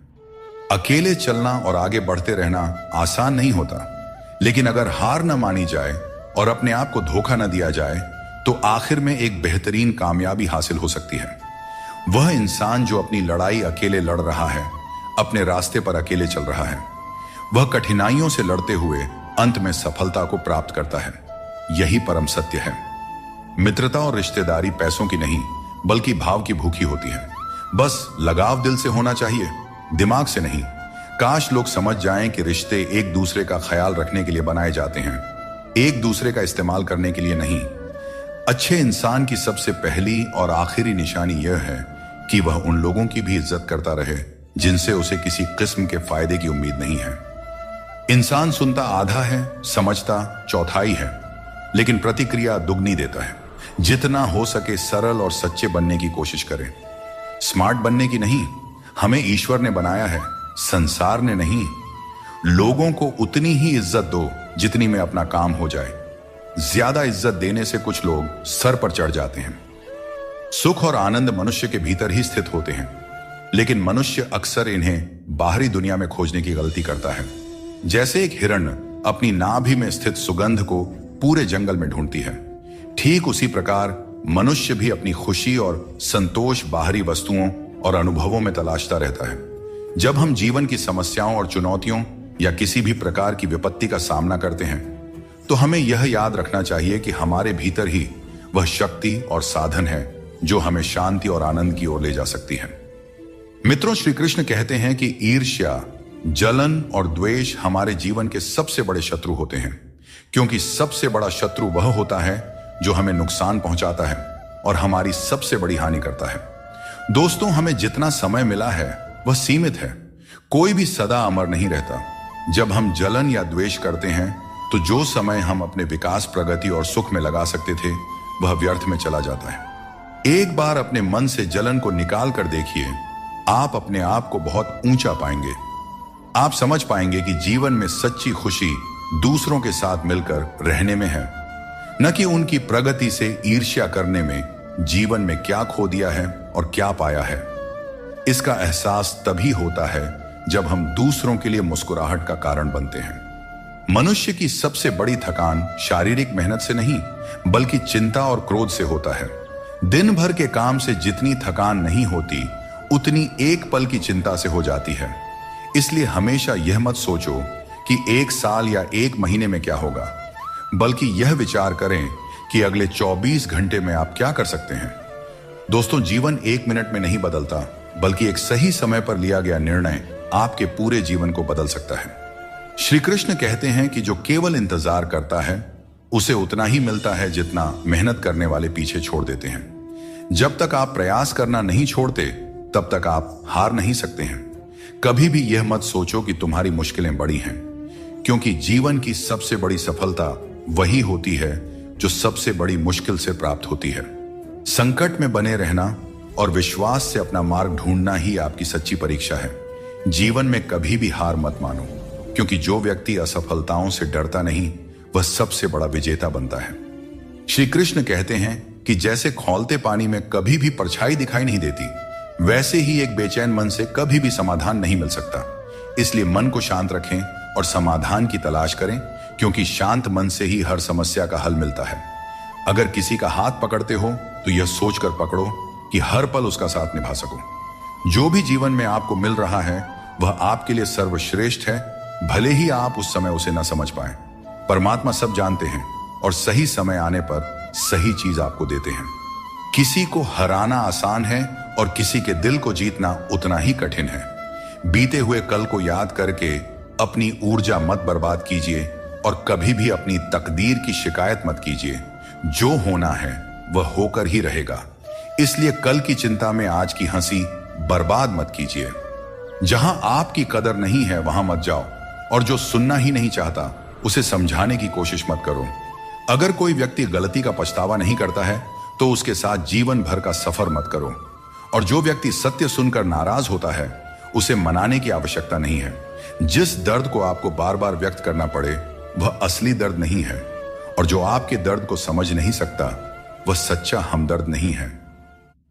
अकेले चलना और आगे बढ़ते रहना आसान नहीं होता, लेकिन अगर हार न मानी जाए और अपने आप को धोखा न दिया जाए तो आखिर में एक बेहतरीन कामयाबी हासिल हो सकती है। वह इंसान जो अपनी लड़ाई अकेले लड़ रहा है, अपने रास्ते पर अकेले चल रहा है, वह कठिनाइयों से लड़ते हुए अंत में सफलता को प्राप्त करता है। यही परम सत्य है। मित्रता और रिश्तेदारी पैसों की नहीं बल्कि भाव की भूखी होती है। बस लगाव दिल से होना चाहिए, दिमाग से नहीं। काश लोग समझ जाएं कि रिश्ते एक दूसरे का ख्याल रखने के लिए बनाए जाते हैं, एक दूसरे का इस्तेमाल करने के लिए नहीं। अच्छे इंसान की सबसे पहली और आखिरी निशानी यह है कि वह उन लोगों की भी इज्जत करता रहे जिनसे उसे किसी किस्म के फायदे की उम्मीद नहीं है। इंसान सुनता आधा है, समझता चौथाई है, लेकिन प्रतिक्रिया दुगनी देता है। जितना हो सके सरल और सच्चे बनने की कोशिश करें। स्मार्ट बनने की नहीं, हमें ईश्वर ने बनाया है संसार ने नहीं। लोगों को उतनी ही इज्जत दो जितनी में अपना काम हो जाए। ज्यादा इज्जत देने से कुछ लोग सर पर चढ़ जाते हैं। सुख और आनंद मनुष्य के भीतर ही स्थित होते हैं, लेकिन मनुष्य अक्सर इन्हें बाहरी दुनिया में खोजने की गलती करता है। जैसे एक हिरण अपनी नाभि में स्थित सुगंध को पूरे जंगल में ढूंढती है, ठीक उसी प्रकार मनुष्य भी अपनी खुशी और संतोष बाहरी वस्तुओं और अनुभवों में तलाशता रहता है। जब हम जीवन की समस्याओं और चुनौतियों या किसी भी प्रकार की विपत्ति का सामना करते हैं, तो हमें यह याद रखना चाहिए कि हमारे भीतर ही वह शक्ति और साधन है जो हमें शांति और आनंद की ओर ले जा सकती है। मित्रों, श्री कृष्ण कहते हैं कि ईर्ष्या, जलन और द्वेष हमारे जीवन के सबसे बड़े शत्रु होते हैं, क्योंकि सबसे बड़ा शत्रु वह होता है जो हमें नुकसान पहुंचाता है और हमारी सबसे बड़ी हानि करता है। दोस्तों, हमें जितना समय मिला है वह सीमित है। कोई भी सदा अमर नहीं रहता। जब हम जलन या द्वेष करते हैं तो जो समय हम अपने विकास, प्रगति और सुख में लगा सकते थे वह व्यर्थ में चला जाता है। एक बार अपने मन से जलन को निकाल कर देखिए, आप अपने आप को बहुत ऊंचा पाएंगे। आप समझ पाएंगे कि जीवन में सच्ची खुशी दूसरों के साथ मिलकर रहने में है, न कि उनकी प्रगति से ईर्ष्या करने में। जीवन में क्या खो दिया है और क्या पाया है, इसका एहसास तभी होता है जब हम दूसरों के लिए मुस्कुराहट का कारण बनते हैं। मनुष्य की सबसे बड़ी थकान शारीरिक मेहनत से नहीं, बल्कि चिंता और क्रोध से होता है। दिन भर के काम से जितनी थकान नहीं होती, उतनी एक पल की चिंता से हो जाती है। इसलिए हमेशा यह मत सोचो कि एक साल या एक महीने में क्या होगा, बल्कि यह विचार करें कि अगले 24 घंटे में आप क्या कर सकते हैं। दोस्तों, जीवन एक मिनट में नहीं बदलता, बल्कि एक सही समय पर लिया गया निर्णय आपके पूरे जीवन को बदल सकता है। श्री कृष्ण कहते हैं कि जो केवल इंतजार करता है उसे उतना ही मिलता है जितना मेहनत करने वाले पीछे छोड़ देते हैं। जब तक आप प्रयास करना नहीं छोड़ते, तब तक आप हार नहीं सकते हैं। कभी भी यह मत सोचो कि तुम्हारी मुश्किलें बड़ी हैं, क्योंकि जीवन की सबसे बड़ी सफलता वही होती है जो सबसे बड़ी मुश्किल से प्राप्त होती है। संकट में बने रहना और विश्वास से अपना मार्ग ढूंढना ही आपकी सच्ची परीक्षा है। जीवन में कभी भी हार मत मानो, क्योंकि जो व्यक्ति असफलताओं से डरता नहीं, वह सबसे बड़ा विजेता बनता है। श्री कृष्ण कहते हैं कि जैसे खौलते पानी में कभी भी परछाई दिखाई नहीं देती, वैसे ही एक बेचैन मन से कभी भी समाधान नहीं मिल सकता। इसलिए मन को शांत रखें और समाधान की तलाश करें, क्योंकि शांत मन से ही हर समस्या का हल मिलता है। अगर किसी का हाथ पकड़ते हो तो यह सोचकर पकड़ो कि हर पल उसका साथ निभा सको। जो भी जीवन में आपको मिल रहा है वह आपके लिए सर्वश्रेष्ठ है, भले ही आप उस समय उसे न समझ पाए। परमात्मा सब जानते हैं और सही समय आने पर सही चीज आपको देते हैं। किसी को हराना आसान है और किसी के दिल को जीतना उतना ही कठिन है। बीते हुए कल को याद करके अपनी ऊर्जा मत बर्बाद कीजिए और कभी भी अपनी तकदीर की शिकायत मत कीजिए। जो होना है वह होकर ही रहेगा। इसलिए कल की चिंता में आज की हंसी बर्बाद मत कीजिए। जहां आपकी कदर नहीं है वहां मत जाओ, और जो सुनना ही नहीं चाहता उसे समझाने की कोशिश मत करो। अगर कोई व्यक्ति गलती का पछतावा नहीं करता है तो उसके साथ जीवन भर का सफर मत करो, और जो व्यक्ति सत्य सुनकर नाराज होता है उसे मनाने की आवश्यकता नहीं है। जिस दर्द को आपको बार बार व्यक्त करना पड़े वह असली दर्द नहीं है, और जो आपके दर्द को समझ नहीं सकता वह सच्चा हमदर्द नहीं है।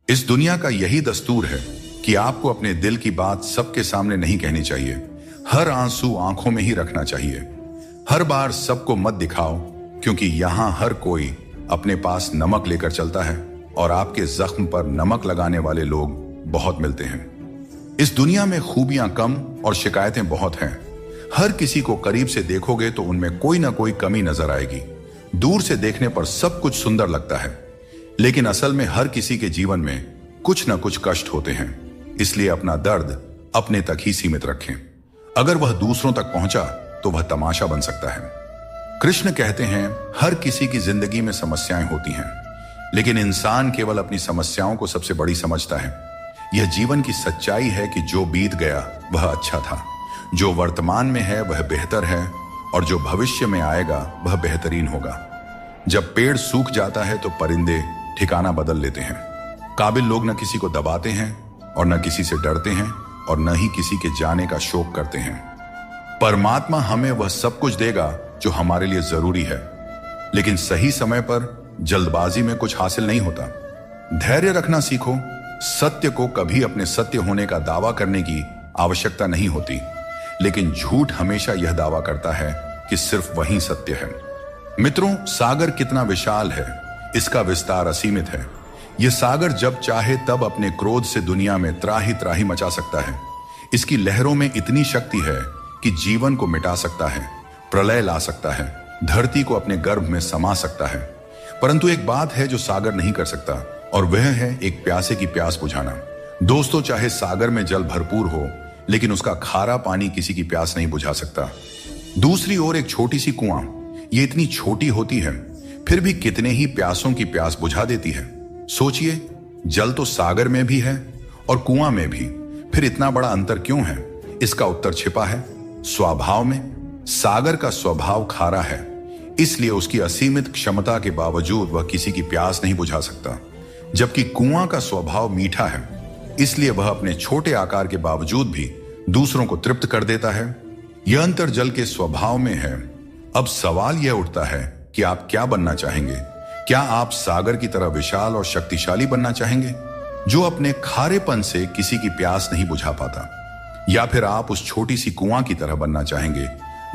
इस दुनिया का यही दस्तूर है कि आपको अपने दिल की बात सबके सामने नहीं कहनी चाहिए। हर आंसू आंखों में ही रखना चाहिए। हर बार सबको मत दिखाओ, क्योंकि यहां हर कोई अपने पास नमक लेकर चलता है और आपके जख्म पर नमक लगाने वाले लोग बहुत मिलते हैं। इस दुनिया में खूबियां कम और शिकायतें बहुत हैं। हर किसी को करीब से देखोगे तो उनमें कोई ना कोई कमी नजर आएगी। दूर से देखने पर सब कुछ सुंदर लगता है, लेकिन असल में हर किसी के जीवन में कुछ ना कुछ कष्ट होते हैं। इसलिए अपना दर्द अपने तक ही सीमित रखें। अगर वह दूसरों तक पहुंचा तो वह तमाशा बन सकता है। कृष्ण कहते हैं, हर किसी की जिंदगी में समस्याएं होती हैं, लेकिन इंसान केवल अपनी समस्याओं को सबसे बड़ी समझता है। यह जीवन की सच्चाई है कि जो बीत गया वह अच्छा था, जो वर्तमान में है वह बेहतर है, और जो भविष्य में आएगा वह बेहतरीन होगा। जब पेड़ सूख जाता है तो परिंदे ठिकाना बदल लेते हैं। काबिल लोग न किसी को दबाते हैं और न किसी से डरते हैं, और न ही किसी के जाने का शोक करते हैं। परमात्मा हमें वह सब कुछ देगा जो हमारे लिए जरूरी है, लेकिन सही समय पर जल्दबाजी में कुछ हासिल नहीं होता। धैर्य रखना सीखो। सत्य को कभी अपने सत्य होने का दावा करने की आवश्यकता नहीं होती, लेकिन झूठ हमेशा यह दावा करता है कि सिर्फ वही सत्य है। मित्रों, सागर कितना विशाल है, इसका विस्तार असीमित है। यह सागर जब चाहे तब अपने क्रोध से दुनिया में त्राही त्राही मचा सकता है। इसकी लहरों में इतनी शक्ति है कि जीवन को मिटा सकता है, प्रलय ला सकता है, धरती को अपने गर्भ में समा सकता है। परंतु एक बात है जो सागर नहीं कर सकता, और वह है एक प्यासे की प्यास बुझाना। दोस्तों, चाहे सागर में जल भरपूर हो, लेकिन उसका खारा पानी किसी की प्यास नहीं बुझा सकता। दूसरी ओर एक छोटी सी कुआं, ये इतनी छोटी होती है, फिर भी कितने ही प्यासों की प्यास बुझा देती है। सोचिए, जल तो सागर में भी है और कुआं में भी, फिर इतना बड़ा अंतर क्यों है? इसका उत्तर छिपा है स्वभाव में। सागर का स्वभाव खारा है, इसलिए उसकी असीमित क्षमता के बावजूद वह किसी की प्यास नहीं बुझा सकता, जबकि कुआं का स्वभाव मीठा है, इसलिए वह अपने छोटे आकार के बावजूद भी दूसरों को तृप्त कर देता है। यह अंतर जल के स्वभाव में है। अब सवाल यह उठता है कि आप क्या बनना चाहेंगे? क्या आप सागर की तरह विशाल और शक्तिशाली बनना चाहेंगे, जो अपने खारेपन से किसी की प्यास नहीं बुझा पाता, या फिर आप उस छोटी सी कुआं की तरह बनना चाहेंगे,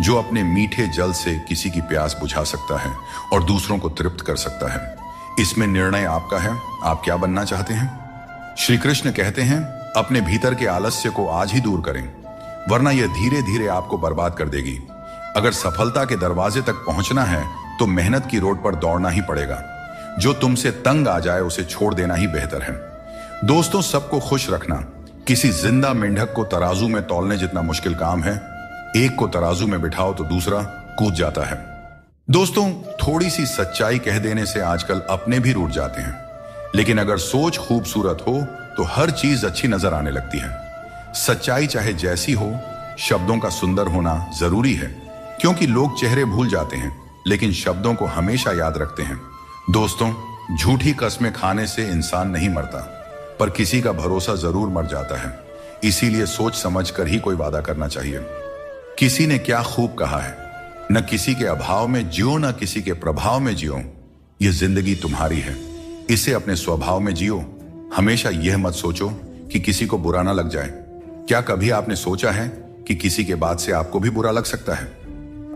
जो अपने मीठे जल से किसी की प्यास बुझा सकता है और दूसरों को तृप्त कर सकता है? इसमें निर्णय आपका है। आप क्या बनना चाहते हैं? श्री कृष्ण कहते हैं, अपने भीतर के आलस्य को आज ही दूर करें, वरना यह धीरे धीरे आपको बर्बाद कर देगी। अगर सफलता के दरवाजे तक पहुंचना है तो मेहनत की रोड पर दौड़ना ही पड़ेगा। जो तुमसे तंग आ जाए उसे छोड़ देना ही बेहतर है। दोस्तों, सबको खुश रखना किसी जिंदा मेंढक को तराजू में तौलने जितना मुश्किल काम है। एक को तराजू में बिठाओ तो दूसरा कूद जाता है। दोस्तों, थोड़ी सी सच्चाई कह देने से आजकल अपने भी रूठ जाते हैं, लेकिन अगर सोच खूबसूरत हो तो हर चीज अच्छी नजर आने लगती है। सच्चाई चाहे जैसी हो, शब्दों का सुंदर होना जरूरी है, क्योंकि लोग चेहरे भूल जाते हैं लेकिन शब्दों को हमेशा याद रखते हैं। दोस्तों, झूठी कस्में खाने से इंसान नहीं मरता, पर किसी का भरोसा जरूर मर जाता है। इसीलिए सोच समझ कर ही कोई वादा करना चाहिए। किसी ने क्या खूब कहा है, न किसी के अभाव में जियो, न किसी के प्रभाव में जियो। यह जिंदगी तुम्हारी है, इसे अपने स्वभाव में जियो। हमेशा यह मत सोचो कि किसी को बुरा ना लग जाए। क्या कभी आपने सोचा है कि किसी के बात से आपको भी बुरा लग सकता है?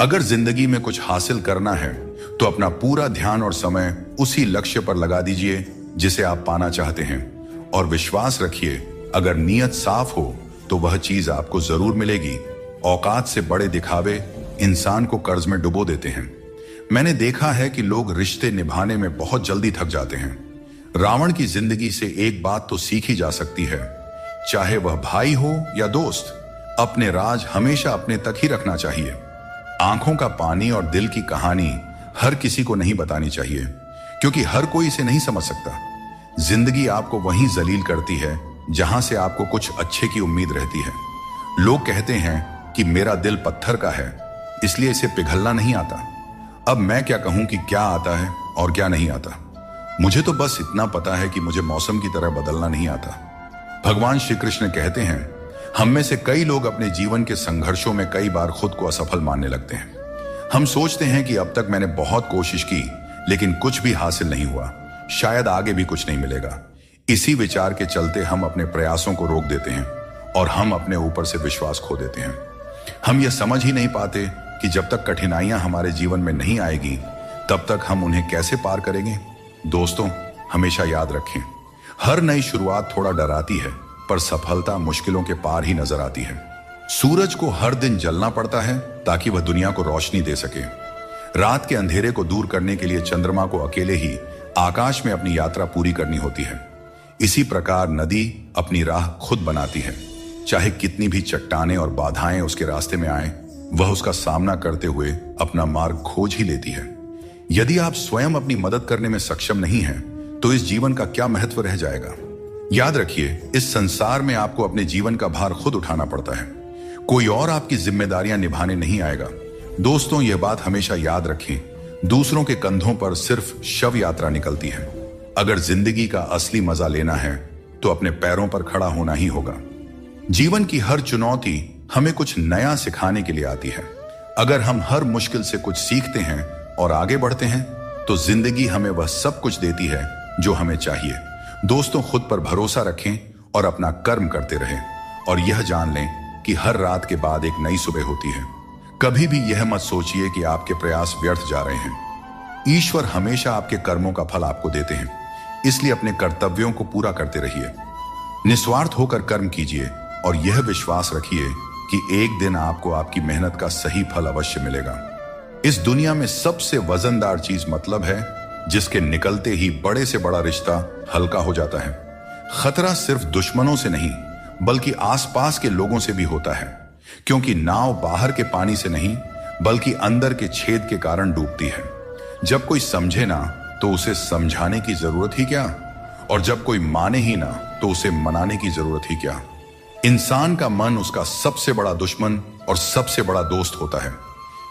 अगर जिंदगी में कुछ हासिल करना है तो अपना पूरा ध्यान और समय उसी लक्ष्य पर लगा दीजिए जिसे आप पाना चाहते हैं, और विश्वास रखिए, अगर नीयत साफ हो तो वह चीज आपको जरूर मिलेगी। औकात से बड़े दिखावे इंसान को कर्ज में डुबो देते हैं। मैंने देखा है कि लोग रिश्ते निभाने में बहुत जल्दी थक जाते हैं। रावण की जिंदगी से एक बात तो सीखी जा सकती है, चाहे वह भाई हो या दोस्त, अपने राज हमेशा अपने तक ही रखना चाहिए। आंखों का पानी और दिल की कहानी हर किसी को नहीं बतानी चाहिए, क्योंकि हर कोई इसे नहीं समझ सकता। जिंदगी आपको वहीं जलील करती है जहां से आपको कुछ अच्छे की उम्मीद रहती है। लोग कहते हैं कि मेरा दिल पत्थर का है, इसलिए इसे पिघलना नहीं आता। अब मैं क्या कहूं कि क्या आता है और क्या नहीं आता। मुझे तो बस इतना पता है कि मुझे मौसम की तरह बदलना नहीं आता। भगवान श्री कृष्ण कहते हैं, हम में से कई लोग अपने जीवन के संघर्षों में कई बार खुद को असफल मानने लगते हैं। हम सोचते हैं कि अब तक मैंने बहुत कोशिश की, लेकिन कुछ भी हासिल नहीं हुआ, शायद आगे भी कुछ नहीं मिलेगा। इसी विचार के चलते हम अपने प्रयासों को रोक देते हैं और हम अपने ऊपर से विश्वास खो देते हैं। हम यह समझ ही नहीं पाते कि जब तक कठिनाइयां हमारे जीवन में नहीं आएगी, तब तक हम उन्हें कैसे पार करेंगे। दोस्तों, हमेशा याद रखें, हर नई शुरुआत थोड़ा डराती है, पर सफलता मुश्किलों के पार ही नजर आती है। सूरज को हर दिन जलना पड़ता है ताकि वह दुनिया को रोशनी दे सके। रात के अंधेरे को दूर करने के लिए चंद्रमा को अकेले ही आकाश में अपनी यात्रा पूरी करनी होती है। इसी प्रकार नदी अपनी राह खुद बनाती है। चाहे कितनी भी चट्टानें और बाधाएं उसके रास्ते में आए, वह उसका सामना करते हुए अपना मार्ग खोज ही लेती है। यदि आप स्वयं अपनी मदद करने में सक्षम नहीं हैं, तो इस जीवन का क्या महत्व रह जाएगा। याद रखिए, इस संसार में आपको अपने जीवन का भार खुद उठाना पड़ता है, कोई और आपकी जिम्मेदारियां निभाने नहीं आएगा। दोस्तों, यह बात हमेशा याद रखें, दूसरों के कंधों पर सिर्फ शव यात्रा निकलती है। अगर जिंदगी का असली मजा लेना है तो अपने पैरों पर खड़ा होना ही होगा। जीवन की हर चुनौती हमें कुछ नया सिखाने के लिए आती है। अगर हम हर मुश्किल से कुछ सीखते हैं और आगे बढ़ते हैं तो जिंदगी हमें वह सब कुछ देती है जो हमें चाहिए। दोस्तों, खुद पर भरोसा रखें और अपना कर्म करते रहें और यह जान लें कि हर रात के बाद एक नई सुबह होती है। कभी भी यह मत सोचिए कि आपके प्रयास व्यर्थ जा रहे हैं। ईश्वर हमेशा आपके कर्मों का फल आपको देते हैं, इसलिए अपने कर्तव्यों को पूरा करते रहिए। निस्वार्थ होकर कर्म कीजिए और यह विश्वास रखिए कि एक दिन आपको आपकी मेहनत का सही फल अवश्य मिलेगा। इस दुनिया में सबसे वजनदार चीज मतलब है, जिसके निकलते ही बड़े से बड़ा रिश्ता हल्का हो जाता है। खतरा सिर्फ दुश्मनों से नहीं बल्कि आसपास के लोगों से भी होता है, क्योंकि नाव बाहर के पानी से नहीं बल्कि अंदर के छेद के कारण डूबती है। जब कोई समझे ना तो उसे समझाने की जरूरत ही क्या, और जब कोई माने ही ना तो उसे मनाने की जरूरत ही क्या। इंसान का मन उसका सबसे बड़ा दुश्मन और सबसे बड़ा दोस्त होता है।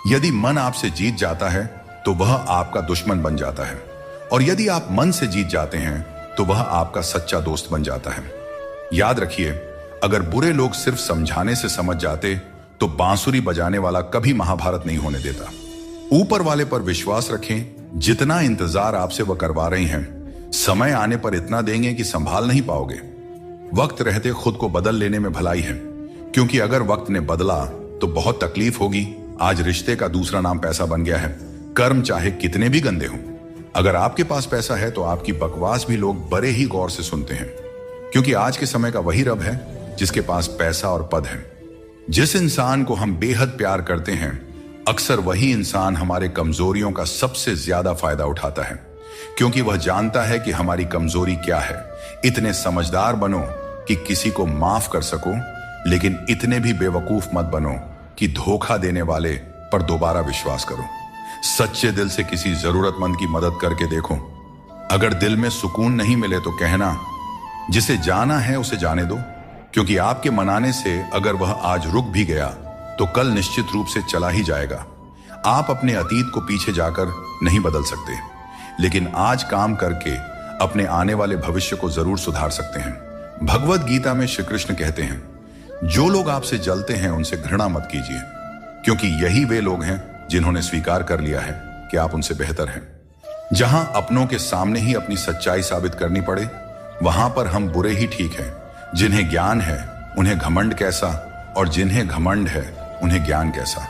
यदि मन आपसे जीत जाता है तो वह आपका दुश्मन बन जाता है, और यदि आप मन से जीत जाते हैं तो वह आपका सच्चा दोस्त बन जाता है। याद रखिए, अगर बुरे लोग सिर्फ समझाने से समझ जाते तो बांसुरी बजाने वाला कभी महाभारत नहीं होने देता। ऊपर वाले पर विश्वास रखें। जितना इंतजार आपसे वह करवा रहे हैं, समय आने पर इतना देंगे कि संभाल नहीं पाओगे। वक्त रहते खुद को बदल लेने में भलाई है, क्योंकि अगर वक्त ने बदला तो बहुत तकलीफ होगी। आज रिश्ते का दूसरा नाम पैसा बन गया है। कर्म चाहे कितने भी गंदे हों, अगर आपके पास पैसा है तो आपकी बकवास भी लोग बड़े ही गौर से सुनते हैं, क्योंकि आज के समय का वही रब है जिसके पास पैसा और पद है। जिस इंसान को हम बेहद प्यार करते हैं, अक्सर वही इंसान हमारे कमजोरियों का सबसे ज्यादा फायदा उठाता है, क्योंकि वह जानता है कि हमारी कमजोरी क्या है। इतने समझदार बनो कि किसी को माफ कर सको, लेकिन इतने भी बेवकूफ मत बनो कि धोखा देने वाले पर दोबारा विश्वास करो। सच्चे दिल से किसी जरूरतमंद की मदद करके देखो। अगर दिल में सुकून नहीं मिले तो कहना, जिसे जाना है उसे जाने दो, क्योंकि आपके मनाने से अगर वह आज रुक भी गया तो कल निश्चित रूप से चला ही जाएगा। आप अपने अतीत को पीछे जाकर नहीं बदल सकते, लेकिन आज काम करके अपने आने वाले भविष्य को जरूर सुधार सकते हैं। भगवत गीता में श्री कृष्ण कहते हैं, जो लोग आपसे जलते हैं उनसे घृणा मत कीजिए, क्योंकि यही वे लोग हैं जिन्होंने स्वीकार कर लिया है कि आप उनसे बेहतर हैं। जहां अपनों के सामने ही अपनी सच्चाई साबित करनी पड़े, वहां पर हम बुरे ही ठीक हैं। जिन्हें ज्ञान है उन्हें घमंड कैसा, और जिन्हें घमंड है उन्हें ज्ञान कैसा।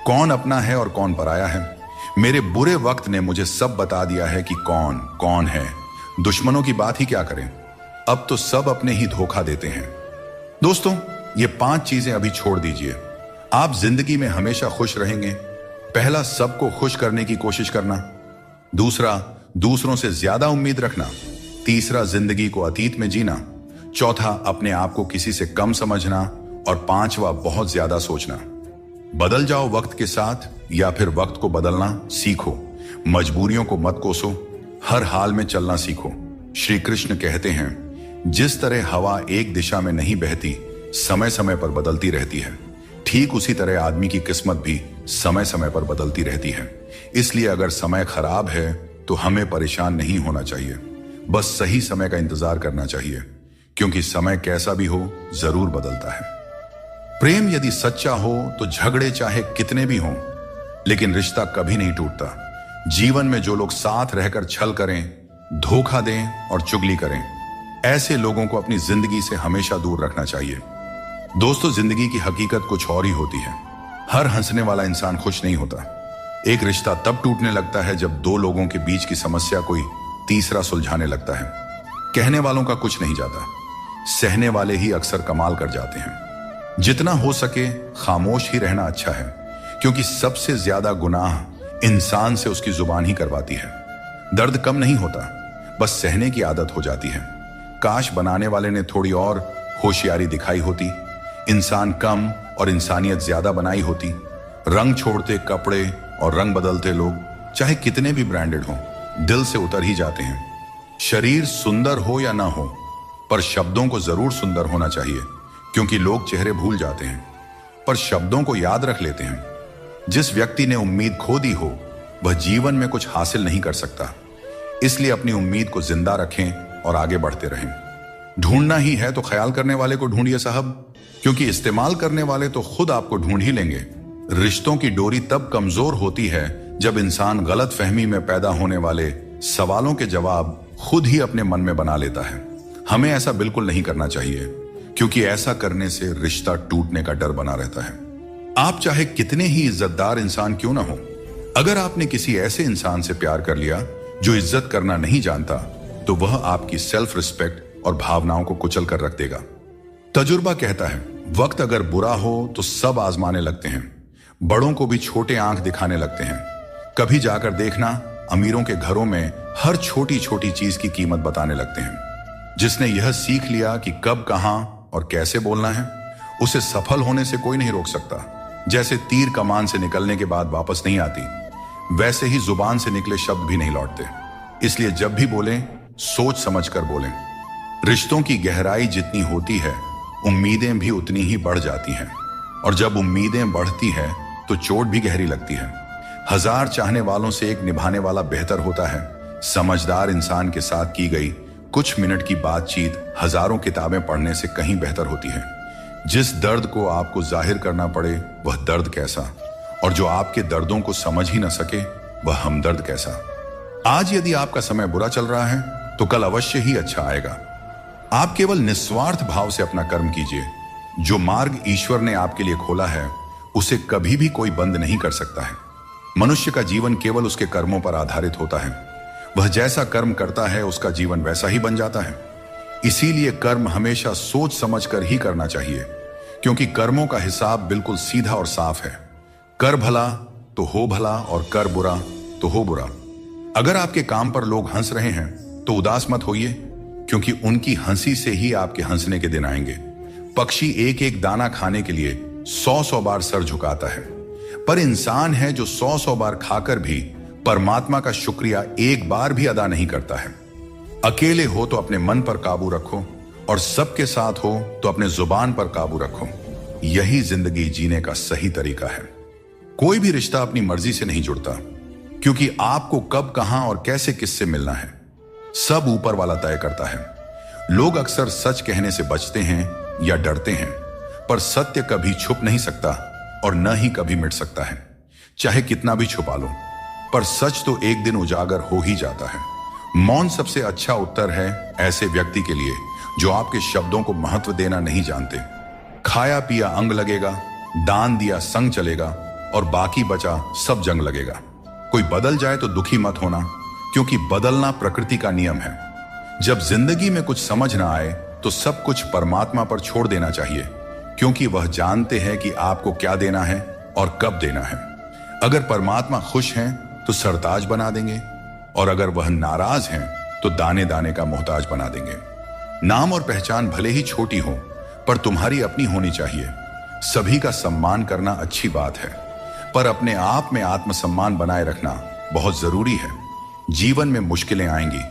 कौन अपना है और कौन पराया है। मेरे बुरे वक्त ने मुझे सब बता दिया है कि कौन कौन है। दुश्मनों की बात ही क्या करें, अब तो सब अपने ही धोखा देते हैं। दोस्तों, ये 5 चीजें अभी छोड़ दीजिए, आप जिंदगी में हमेशा खुश रहेंगे। पहला, सबको खुश करने की कोशिश करना। दूसरा, दूसरों से ज्यादा उम्मीद रखना। तीसरा, जिंदगी को अतीत में जीना। चौथा, अपने आप को किसी से कम समझना। और 5वां, बहुत ज्यादा सोचना। बदल जाओ वक्त के साथ, या फिर वक्त को बदलना सीखो। मजबूरियों को मत कोसो, हर हाल में चलना सीखो। श्री कृष्ण कहते हैं, जिस तरह हवा एक दिशा में नहीं बहती, समय समय पर बदलती रहती है, ठीक उसी तरह आदमी की किस्मत भी समय समय पर बदलती रहती है। इसलिए अगर समय खराब है तो हमें परेशान नहीं होना चाहिए, बस सही समय का इंतजार करना चाहिए, क्योंकि समय कैसा भी हो जरूर बदलता है। प्रेम यदि सच्चा हो तो झगड़े चाहे कितने भी हों, लेकिन रिश्ता कभी नहीं टूटता। जीवन में जो लोग साथ रहकर छल करें, धोखा दें और चुगली करें, ऐसे लोगों को अपनी जिंदगी से हमेशा दूर रखना चाहिए। दोस्तों, जिंदगी की हकीकत कुछ और ही होती है। हर हंसने वाला इंसान खुश नहीं होता। एक रिश्ता तब टूटने लगता है जब 2 लोगों के बीच की समस्या कोई तीसरा सुलझाने लगता है। कहने वालों का कुछ नहीं जाता, सहने वाले ही अक्सर कमाल कर जाते हैं। जितना हो सके खामोश ही रहना अच्छा है, क्योंकि सबसे ज्यादा गुनाह इंसान से उसकी जुबान ही करवाती है। दर्द कम नहीं होता, बस सहने की आदत हो जाती है। काश बनाने वाले ने थोड़ी और होशियारी दिखाई होती, इंसान कम और इंसानियत ज्यादा बनाई होती। रंग छोड़ते कपड़े और रंग बदलते लोग चाहे कितने भी ब्रांडेड हों, दिल से उतर ही जाते हैं। शरीर सुंदर हो या ना हो, पर शब्दों को जरूर सुंदर होना चाहिए, क्योंकि लोग चेहरे भूल जाते हैं पर शब्दों को याद रख लेते हैं। जिस व्यक्ति ने उम्मीद खो दी हो, वह जीवन में कुछ हासिल नहीं कर सकता। इसलिए अपनी उम्मीद को जिंदा रखें और आगे बढ़ते रहें। ढूंढना ही है तो ख्याल करने वाले को ढूंढिए साहब। क्योंकि इस्तेमाल करने वाले तो खुद आपको ढूंढ ही लेंगे। रिश्तों की डोरी तब कमजोर होती है जब इंसान गलत फहमी में पैदा होने वाले सवालों के जवाब खुद ही अपने मन में बना लेता है। हमें ऐसा बिल्कुल नहीं करना चाहिए, क्योंकि ऐसा करने से रिश्ता टूटने का डर बना रहता है। आप चाहे कितने ही इज्जतदार इंसान क्यों ना हो, अगर आपने किसी ऐसे इंसान से प्यार कर लिया जो इज्जत करना नहीं जानता, तो वह आपकी सेल्फ रिस्पेक्ट और भावनाओं को कुचल कर रख देगा। तजुर्बा कहता है, वक्त अगर बुरा हो तो सब आजमाने लगते हैं, बड़ों को भी छोटे आंख दिखाने लगते हैं। कभी जाकर देखना, अमीरों के घरों में हर छोटी छोटी चीज की कीमत बताने लगते हैं। जिसने यह सीख लिया कि कब, कहां और कैसे बोलना है, उसे सफल होने से कोई नहीं रोक सकता। जैसे तीर कमान से निकलने के बाद वापस नहीं आती, वैसे ही जुबान से निकले शब्द भी नहीं लौटते। इसलिए जब भी बोलें, सोच समझकर बोलें। रिश्तों की गहराई जितनी होती है, उम्मीदें भी उतनी ही बढ़ जाती हैं, और जब उम्मीदें बढ़ती हैं तो चोट भी गहरी लगती है। 1000 चाहने वालों से एक निभाने वाला बेहतर होता है। समझदार इंसान के साथ की गई कुछ मिनट की बातचीत हजारों किताबें पढ़ने से कहीं बेहतर होती है। जिस दर्द को आपको जाहिर करना पड़े वह दर्द कैसा, और जो आपके दर्दों को समझ ही न सके वह हमदर्द कैसा। आज यदि आपका समय बुरा चल रहा है तो कल अवश्य ही अच्छा आएगा। आप केवल निस्वार्थ भाव से अपना कर्म कीजिए। जो मार्ग ईश्वर ने आपके लिए खोला है उसे कभी भी कोई बंद नहीं कर सकता है। मनुष्य का जीवन केवल उसके कर्मों पर आधारित होता है। वह जैसा कर्म करता है उसका जीवन वैसा ही बन जाता है। इसीलिए कर्म हमेशा सोच समझकर ही करना चाहिए, क्योंकि कर्मों का हिसाब बिल्कुल सीधा और साफ है। कर भला तो हो भला, और कर बुरा तो हो बुरा। अगर आपके काम पर लोग हंस रहे हैं तो उदास मत होइए, क्योंकि उनकी हंसी से ही आपके हंसने के दिन आएंगे। पक्षी एक एक दाना खाने के लिए 100-100 बार सर झुकाता है, पर इंसान है जो 100-100 बार खाकर भी परमात्मा का शुक्रिया एक बार भी अदा नहीं करता है। अकेले हो तो अपने मन पर काबू रखो, और सबके साथ हो तो अपने जुबान पर काबू रखो। यही जिंदगी जीने का सही तरीका है। कोई भी रिश्ता अपनी मर्जी से नहीं जुड़ता, क्योंकि आपको कब, कहां और कैसे किससे मिलना है सब ऊपर वाला तय करता है। लोग अक्सर सच कहने से बचते हैं या डरते हैं, पर सत्य कभी छुप नहीं सकता और न ही कभी मिट सकता है। चाहे कितना भी छुपा लो, पर सच तो एक दिन उजागर हो ही जाता है। मौन सबसे अच्छा उत्तर है ऐसे व्यक्ति के लिए जो आपके शब्दों को महत्व देना नहीं जानते। खाया पिया अंग लगेगा, दान दिया संग चलेगा, और बाकी बचा सब जंग लगेगा। कोई बदल जाए तो दुखी मत होना, क्योंकि बदलना प्रकृति का नियम है। जब जिंदगी में कुछ समझ ना आए तो सब कुछ परमात्मा पर छोड़ देना चाहिए, क्योंकि वह जानते हैं कि आपको क्या देना है और कब देना है। अगर परमात्मा खुश हैं तो सरताज बना देंगे, और अगर वह नाराज हैं तो दाने दाने का मोहताज बना देंगे। नाम और पहचान भले ही छोटी हो, पर तुम्हारी अपनी होनी चाहिए। सभी का सम्मान करना अच्छी बात है, पर अपने आप में आत्मसम्मान बनाए रखना बहुत जरूरी है। जीवन में मुश्किलें आएंगी,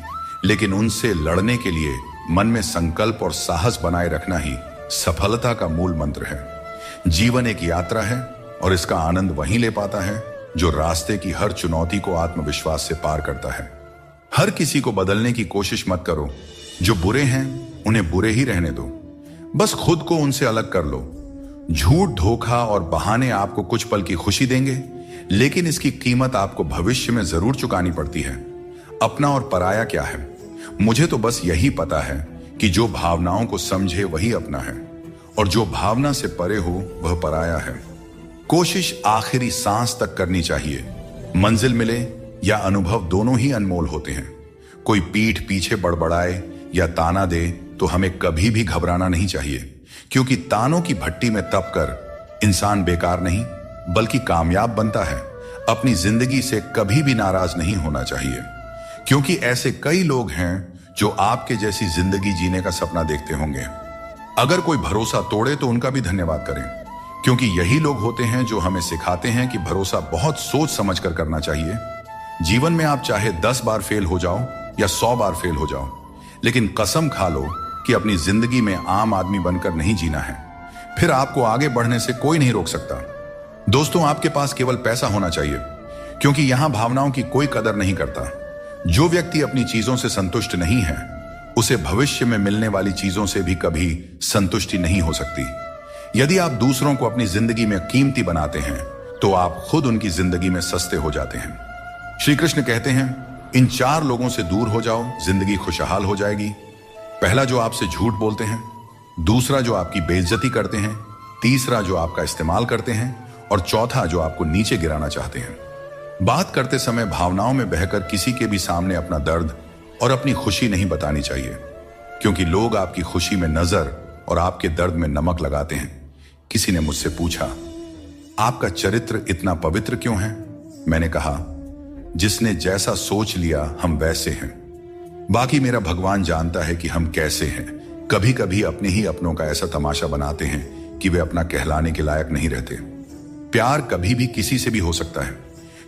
लेकिन उनसे लड़ने के लिए मन में संकल्प और साहस बनाए रखना ही सफलता का मूल मंत्र है। जीवन एक यात्रा है, और इसका आनंद वहीं ले पाता है जो रास्ते की हर चुनौती को आत्मविश्वास से पार करता है। हर किसी को बदलने की कोशिश मत करो। जो बुरे हैं उन्हें बुरे ही रहने दो, बस खुद को उनसे अलग कर लो। झूठ, धोखा और बहाने आपको कुछ पल की खुशी देंगे, लेकिन इसकी कीमत आपको भविष्य में जरूर चुकानी पड़ती है। अपना और पराया क्या है? मुझे तो बस यही पता है कि जो भावनाओं को समझे वही अपना है, और जो भावना से परे हो वह पराया है। कोशिश आखिरी सांस तक करनी चाहिए। मंजिल मिले या अनुभव दोनों ही अनमोल होते हैं। कोई पीठ पीछे बड़बड़ाए या ताना दे तो हमें कभी भी घबराना नहीं चाहिए, क्योंकि तानों की भट्टी में तप कर इंसान बेकार नहीं बल्कि कामयाब बनता है। अपनी जिंदगी से कभी भी नाराज नहीं होना चाहिए, क्योंकि ऐसे कई लोग हैं जो आपके जैसी जिंदगी जीने का सपना देखते होंगे। अगर कोई भरोसा तोड़े तो उनका भी धन्यवाद करें, क्योंकि यही लोग होते हैं जो हमें सिखाते हैं कि भरोसा बहुत सोच समझ कर करना चाहिए। जीवन में आप चाहे 10 बार फेल हो जाओ या 100 बार फेल हो जाओ, लेकिन कसम खा लो कि अपनी जिंदगी में आम आदमी बनकर नहीं जीना है। फिर आपको आगे बढ़ने से कोई नहीं रोक सकता। दोस्तों, आपके पास केवल पैसा होना चाहिए, क्योंकि यहां भावनाओं की कोई कदर नहीं करता। जो व्यक्ति अपनी चीजों से संतुष्ट नहीं है, उसे भविष्य में मिलने वाली चीजों से भी कभी संतुष्टि नहीं हो सकती। यदि आप दूसरों को अपनी जिंदगी में कीमती बनाते हैं तो आप खुद उनकी जिंदगी में सस्ते हो जाते हैं। श्री कृष्ण कहते हैं, इन 4 लोगों से दूर हो जाओ, जिंदगी खुशहाल हो जाएगी। पहला, जो आपसे झूठ बोलते हैं। दूसरा, जो आपकी बेइज्जती करते हैं। तीसरा, जो आपका इस्तेमाल करते हैं। और चौथा, जो आपको नीचे गिराना चाहते हैं। बात करते समय भावनाओं में बहकर किसी के भी सामने अपना दर्द और अपनी खुशी नहीं बतानी चाहिए, क्योंकि लोग आपकी खुशी में नजर और आपके दर्द में नमक लगाते हैं। किसी ने मुझसे पूछा, आपका चरित्र इतना पवित्र क्यों है? मैंने कहा, जिसने जैसा सोच लिया हम वैसे हैं। बाकी मेरा भगवान जानता है कि हम कैसे हैं। कभी कभी अपने ही अपनों का ऐसा तमाशा बनाते हैं कि वे अपना कहलाने के लायक नहीं रहते। प्यार कभी भी किसी से भी हो सकता है,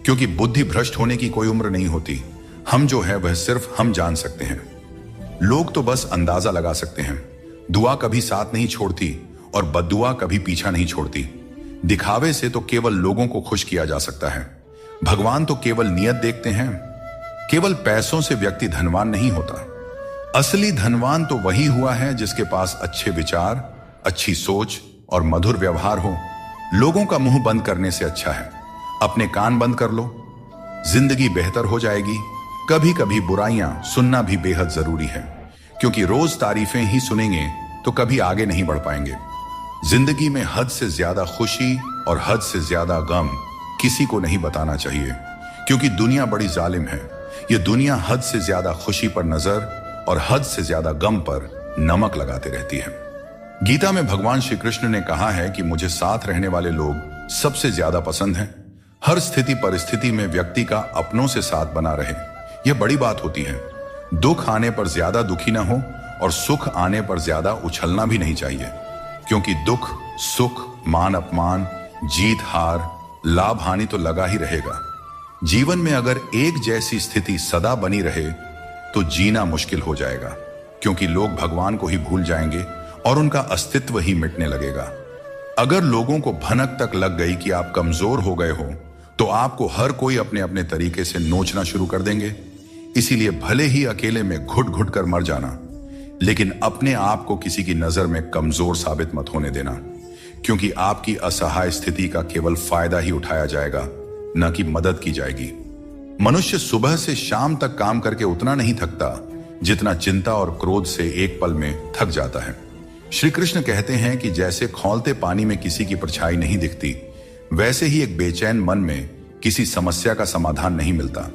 क्योंकि बुद्धि भ्रष्ट होने की कोई उम्र नहीं होती। हम जो है वह सिर्फ हम जान सकते हैं। लोग तो बस अंदाजा लगा सकते हैं। दुआ कभी साथ नहीं छोड़ती और बद्दुआ कभी पीछा नहीं छोड़ती। दिखावे से तो केवल लोगों को खुश किया जा सकता है। भगवान तो केवल नियत देखते हैं। केवल पैसों से व्यक्ति धनवान नहीं होता। असली धनवान तो वही हुआ है जिसके पास अच्छे विचार, अच्छी सोच और मधुर व्यवहार हो। लोगों का मुंह बंद करने से अच्छा है अपने कान बंद कर लो। जिंदगी बेहतर हो जाएगी। कभी कभी बुराइयां सुनना भी बेहद जरूरी है, क्योंकि रोज तारीफें ही सुनेंगे तो कभी आगे नहीं बढ़ पाएंगे। जिंदगी में हद से ज्यादा खुशी और हद से ज्यादा गम किसी को नहीं बताना चाहिए, क्योंकि दुनिया बड़ी जालिम है। ये दुनिया हद से ज्यादा खुशी पर नजर और हद से ज्यादा गम पर नमक लगाते रहती है। गीता में भगवान श्री कृष्ण ने कहा है कि मुझे साथ रहने वाले लोग सबसे ज्यादा पसंद हैं। हर स्थिति परिस्थिति में व्यक्ति का अपनों से साथ बना रहे, यह बड़ी बात होती है। दुख आने पर ज्यादा दुखी ना हो और सुख आने पर ज्यादा उछलना भी नहीं चाहिए, क्योंकि दुख, सुख, मान अपमान, जीत हार, लाभ हानि तो लगा ही रहेगा। जीवन में अगर एक जैसी स्थिति सदा बनी रहे तो जीना मुश्किल हो जाएगा, क्योंकि लोग भगवान को ही भूल जाएंगे और उनका अस्तित्व ही मिटने लगेगा। अगर लोगों को भनक तक लग गई कि आप कमजोर हो गए हो तो आपको हर कोई अपने अपने तरीके से नोचना शुरू कर देंगे। इसीलिए भले ही अकेले में घुट घुट कर मर जाना, लेकिन अपने आप को किसी की नजर में कमजोर साबित मत होने देना, क्योंकि आपकी असहाय स्थिति का केवल फायदा ही उठाया जाएगा, न कि मदद की जाएगी। मनुष्य सुबह से शाम तक काम करके उतना नहीं थकता जितना चिंता और क्रोध से एक पल में थक जाता है। श्री कृष्ण कहते हैं कि जैसे खौलते पानी में किसी की परछाई नहीं दिखती, वैसे ही एक बेचैन मन में किसी समस्या का समाधान नहीं मिलता।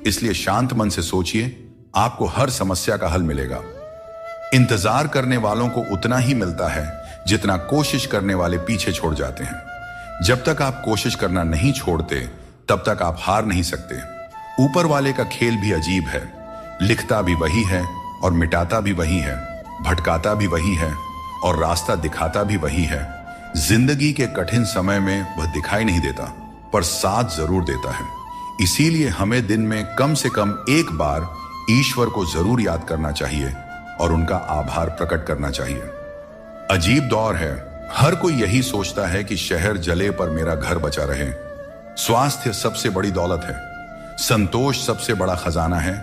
इसलिए शांत मन से सोचिए, आपको हर समस्या का हल मिलेगा। इंतजार करने वालों को उतना ही मिलता है जितना कोशिश करने वाले पीछे छोड़ जाते हैं। जब तक आप कोशिश करना नहीं छोड़ते तब तक आप हार नहीं सकते। ऊपर वाले का खेल भी अजीब है। लिखता भी वही है और मिटाता भी वही है, भटकाता भी वही है और रास्ता दिखाता भी वही है। जिंदगी के कठिन समय में वह दिखाई नहीं देता, पर साथ जरूर देता है। इसीलिए हमें दिन में कम से कम एक बार ईश्वर को जरूर याद करना चाहिए और उनका आभार प्रकट करना चाहिए। अजीब दौर है। हर कोई यही सोचता है कि शहर जले पर मेरा घर बचा रहे। स्वास्थ्य सबसे बड़ी दौलत है, संतोष सबसे बड़ा खजाना है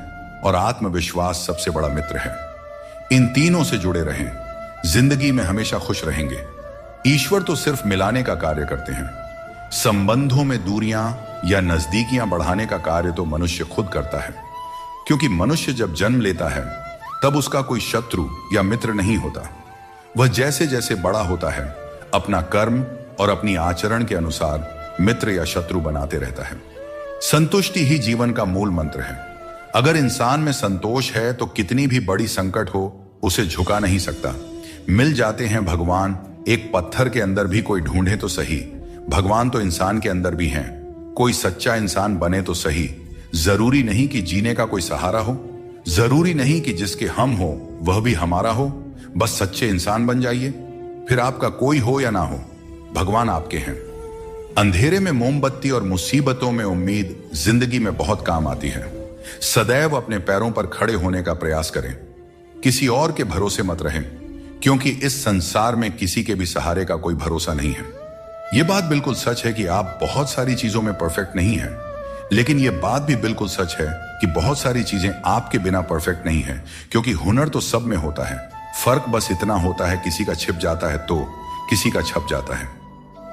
और आत्मविश्वास सबसे बड़ा मित्र है। इन तीनों से जुड़े रहें, जिंदगी में हमेशा खुश रहेंगे। ईश्वर तो सिर्फ मिलाने का कार्य करते हैं। संबंधों में दूरियां या नजदीकियां बढ़ाने का कार्य तो मनुष्य खुद करता है, क्योंकि मनुष्य जब जन्म लेता है तब उसका कोई शत्रु या मित्र नहीं होता। वह जैसे जैसे बड़ा होता है अपना कर्म और अपनी आचरण के अनुसार मित्र या शत्रु बनाते रहता है। संतुष्टि ही जीवन का मूल मंत्र है। अगर इंसान में संतोष है तो कितनी भी बड़ी संकट हो उसे झुका नहीं सकता। मिल जाते हैं भगवान, एक पत्थर के अंदर भी कोई ढूंढे तो सही। भगवान तो इंसान के अंदर भी हैं। कोई सच्चा इंसान बने तो सही। जरूरी नहीं कि जीने का कोई सहारा हो, जरूरी नहीं कि जिसके हम हो वह भी हमारा हो। बस सच्चे इंसान बन जाइए, फिर आपका कोई हो या ना हो, भगवान आपके हैं। अंधेरे में मोमबत्ती और मुसीबतों में उम्मीद जिंदगी में बहुत काम आती है। सदैव अपने पैरों पर खड़े होने का प्रयास करें। किसी और के भरोसे मत रहें, क्योंकि इस संसार में किसी के भी सहारे का कोई भरोसा नहीं है। यह बात बिल्कुल सच है कि आप बहुत सारी चीजों में परफेक्ट नहीं हैं, लेकिन यह बात भी बिल्कुल सच है कि बहुत सारी चीजें आपके बिना परफेक्ट नहीं है, क्योंकि हुनर तो सब में होता है। फर्क बस इतना होता है किसी का छिप जाता है तो किसी का छप जाता है।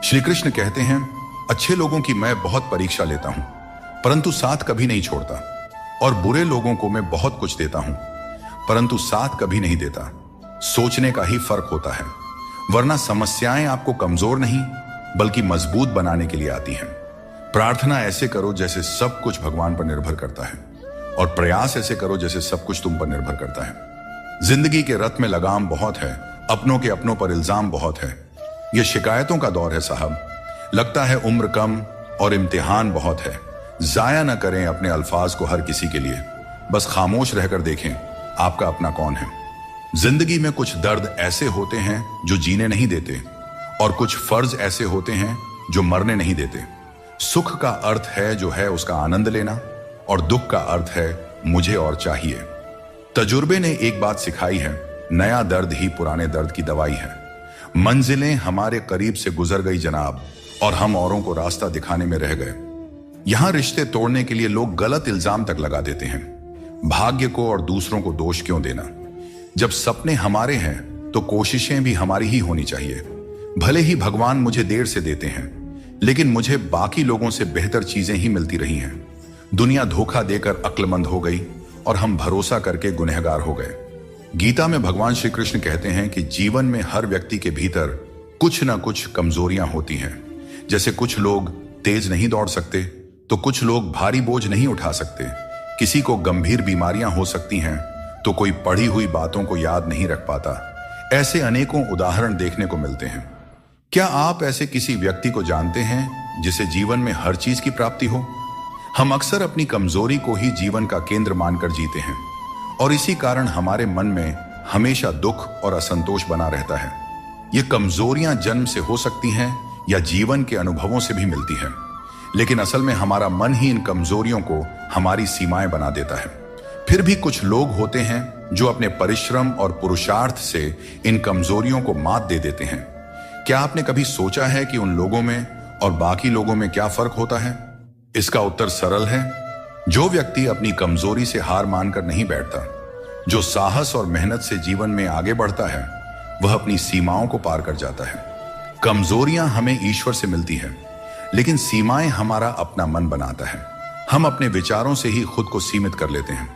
श्री कृष्ण कहते हैं, अच्छे लोगों की मैं बहुत परीक्षा लेता हूं, परंतु साथ कभी नहीं छोड़ता, और बुरे लोगों को मैं बहुत कुछ देता हूं, परंतु साथ कभी नहीं देता। सोचने का ही फर्क होता है, वरना समस्याएं आपको कमजोर नहीं बल्कि मजबूत बनाने के लिए आती हैं। प्रार्थना ऐसे करो जैसे सब कुछ भगवान पर निर्भर करता है, और प्रयास ऐसे करो जैसे सब कुछ तुम पर निर्भर करता है। जिंदगी के रथ में लगाम बहुत है, अपनों के अपनों पर इल्जाम बहुत है। यह शिकायतों का दौर है साहब। लगता है उम्र कम और इम्तिहान बहुत है। जाया न करें अपने अल्फाज को हर किसी के लिए, बस खामोश रहकर देखें आपका अपना कौन है। जिंदगी में कुछ दर्द ऐसे होते हैं जो जीने नहीं देते, और कुछ फर्ज ऐसे होते हैं जो मरने नहीं देते। सुख का अर्थ है जो है उसका आनंद लेना, और दुख का अर्थ है मुझे और चाहिए। तजुर्बे ने एक बात सिखाई है, नया दर्द ही पुराने दर्द की दवाई है। मंजिलें हमारे करीब से गुजर गई जनाब, और हम औरों को रास्ता दिखाने में रह गए। यहां रिश्ते तोड़ने के लिए लोग गलत इल्जाम तक लगा देते हैं। भाग्य को और दूसरों को दोष क्यों देना? जब सपने हमारे हैं तो कोशिशें भी हमारी ही होनी चाहिए। भले ही भगवान मुझे देर से देते हैं, लेकिन मुझे बाकी लोगों से बेहतर चीजें ही मिलती रही हैं। दुनिया धोखा देकर अक्लमंद हो गई, और हम भरोसा करके गुनहगार हो गए। गीता में भगवान श्री कृष्ण कहते हैं कि जीवन में हर व्यक्ति के भीतर कुछ ना कुछ कमजोरियां होती हैं। जैसे कुछ लोग तेज नहीं दौड़ सकते, तो कुछ लोग भारी बोझ नहीं उठा सकते। किसी को गंभीर बीमारियां हो सकती हैं, तो कोई पढ़ी हुई बातों को याद नहीं रख पाता। ऐसे अनेकों उदाहरण देखने को मिलते हैं। क्या आप ऐसे किसी व्यक्ति को जानते हैं जिसे जीवन में हर चीज की प्राप्ति हो? हम अक्सर अपनी कमजोरी को ही जीवन का केंद्र मानकर जीते हैं, और इसी कारण हमारे मन में हमेशा दुख और असंतोष बना रहता है। ये कमजोरियां जन्म से हो सकती हैं या जीवन के अनुभवों से भी मिलती हैं, लेकिन असल में हमारा मन ही इन कमजोरियों को हमारी सीमाएं बना देता है। फिर भी कुछ लोग होते हैं जो अपने परिश्रम और पुरुषार्थ से इन कमजोरियों को मात दे देते हैं। क्या आपने कभी सोचा है कि उन लोगों में और बाकी लोगों में क्या फर्क होता है? इसका उत्तर सरल है। जो व्यक्ति अपनी कमजोरी से हार मानकर नहीं बैठता, जो साहस और मेहनत से जीवन में आगे बढ़ता है, वह अपनी सीमाओं को पार कर जाता है। कमजोरियां हमें ईश्वर से मिलती हैं, लेकिन सीमाएं हमारा अपना मन बनाता है। हम अपने विचारों से ही खुद को सीमित कर लेते हैं,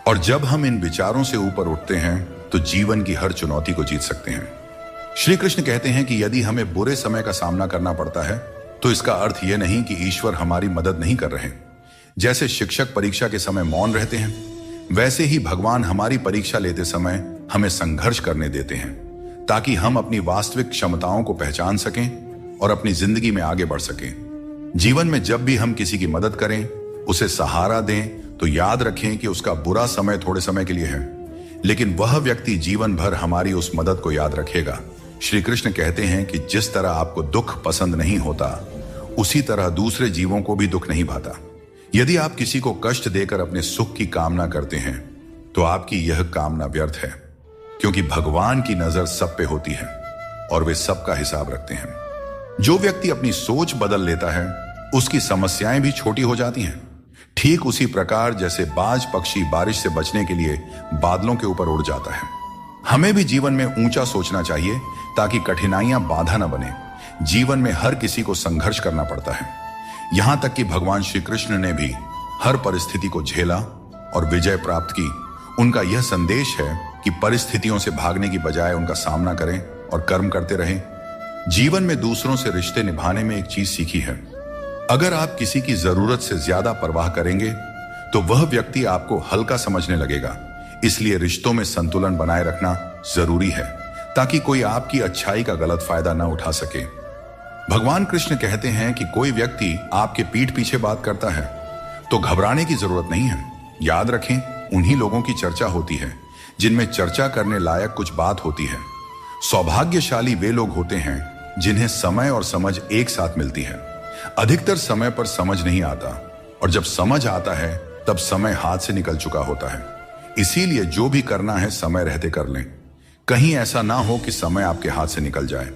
और जब हम इन विचारों से ऊपर उठते हैं तो जीवन की हर चुनौती को जीत सकते हैं। श्री कृष्ण कहते हैं कि यदि हमें बुरे समय का सामना करना पड़ता है, तो इसका अर्थ यह नहीं कि ईश्वर हमारी मदद नहीं कर रहे। जैसे शिक्षक परीक्षा के समय मौन रहते हैं, वैसे ही भगवान हमारी परीक्षा लेते समय हमें संघर्ष करने देते हैं, ताकि हम अपनी वास्तविक क्षमताओं को पहचान सकें और अपनी जिंदगी में आगे बढ़ सकें। जीवन में जब भी हम किसी की मदद करें, उसे सहारा दें, तो याद रखें कि उसका बुरा समय थोड़े समय के लिए है, लेकिन वह व्यक्ति जीवन भर हमारी उस मदद को याद रखेगा। श्री कृष्ण कहते हैं कि जिस तरह आपको दुख पसंद नहीं होता, उसी तरह दूसरे जीवों को भी दुख नहीं भाता। यदि आप किसी को कष्ट देकर अपने सुख की कामना करते हैं, तो आपकी यह कामना व्यर्थ है, क्योंकि भगवान की नजर सब पे होती है और वे सबका हिसाब रखते हैं। जो व्यक्ति अपनी सोच बदल लेता है, उसकी समस्याएं भी छोटी हो जाती हैं। ठीक उसी प्रकार जैसे बाज पक्षी बारिश से बचने के लिए बादलों के ऊपर उड़ जाता है। हमें भी जीवन में ऊंचा सोचना चाहिए, ताकि कठिनाइयां बाधा न बने। जीवन में हर किसी को संघर्ष करना पड़ता है। यहां तक कि भगवान श्री कृष्ण ने भी हर परिस्थिति को झेला और विजय प्राप्त की। उनका यह संदेश है कि परिस्थितियों से भागने की बजाय उनका सामना करें और कर्म करते रहें। जीवन में दूसरों से रिश्ते निभाने में एक चीज सीखी है, अगर आप किसी की जरूरत से ज्यादा परवाह करेंगे, तो वह व्यक्ति आपको हल्का समझने लगेगा। इसलिए रिश्तों में संतुलन बनाए रखना जरूरी है, ताकि कोई आपकी अच्छाई का गलत फायदा न उठा सके। भगवान कृष्ण कहते हैं कि कोई व्यक्ति आपके पीठ पीछे बात करता है, तो घबराने की जरूरत नहीं है। याद रखें, उन्हीं लोगों की चर्चा होती है जिनमें चर्चा करने लायक कुछ बात होती है। सौभाग्यशाली वे लोग होते हैं जिन्हें समय और समझ एक साथ मिलती है। अधिकतर समय पर समझ नहीं आता, और जब समझ आता है तब समय हाथ से निकल चुका होता है। इसीलिए जो भी करना है समय रहते कर लें, कहीं ऐसा ना हो कि समय आपके हाथ से निकल जाए।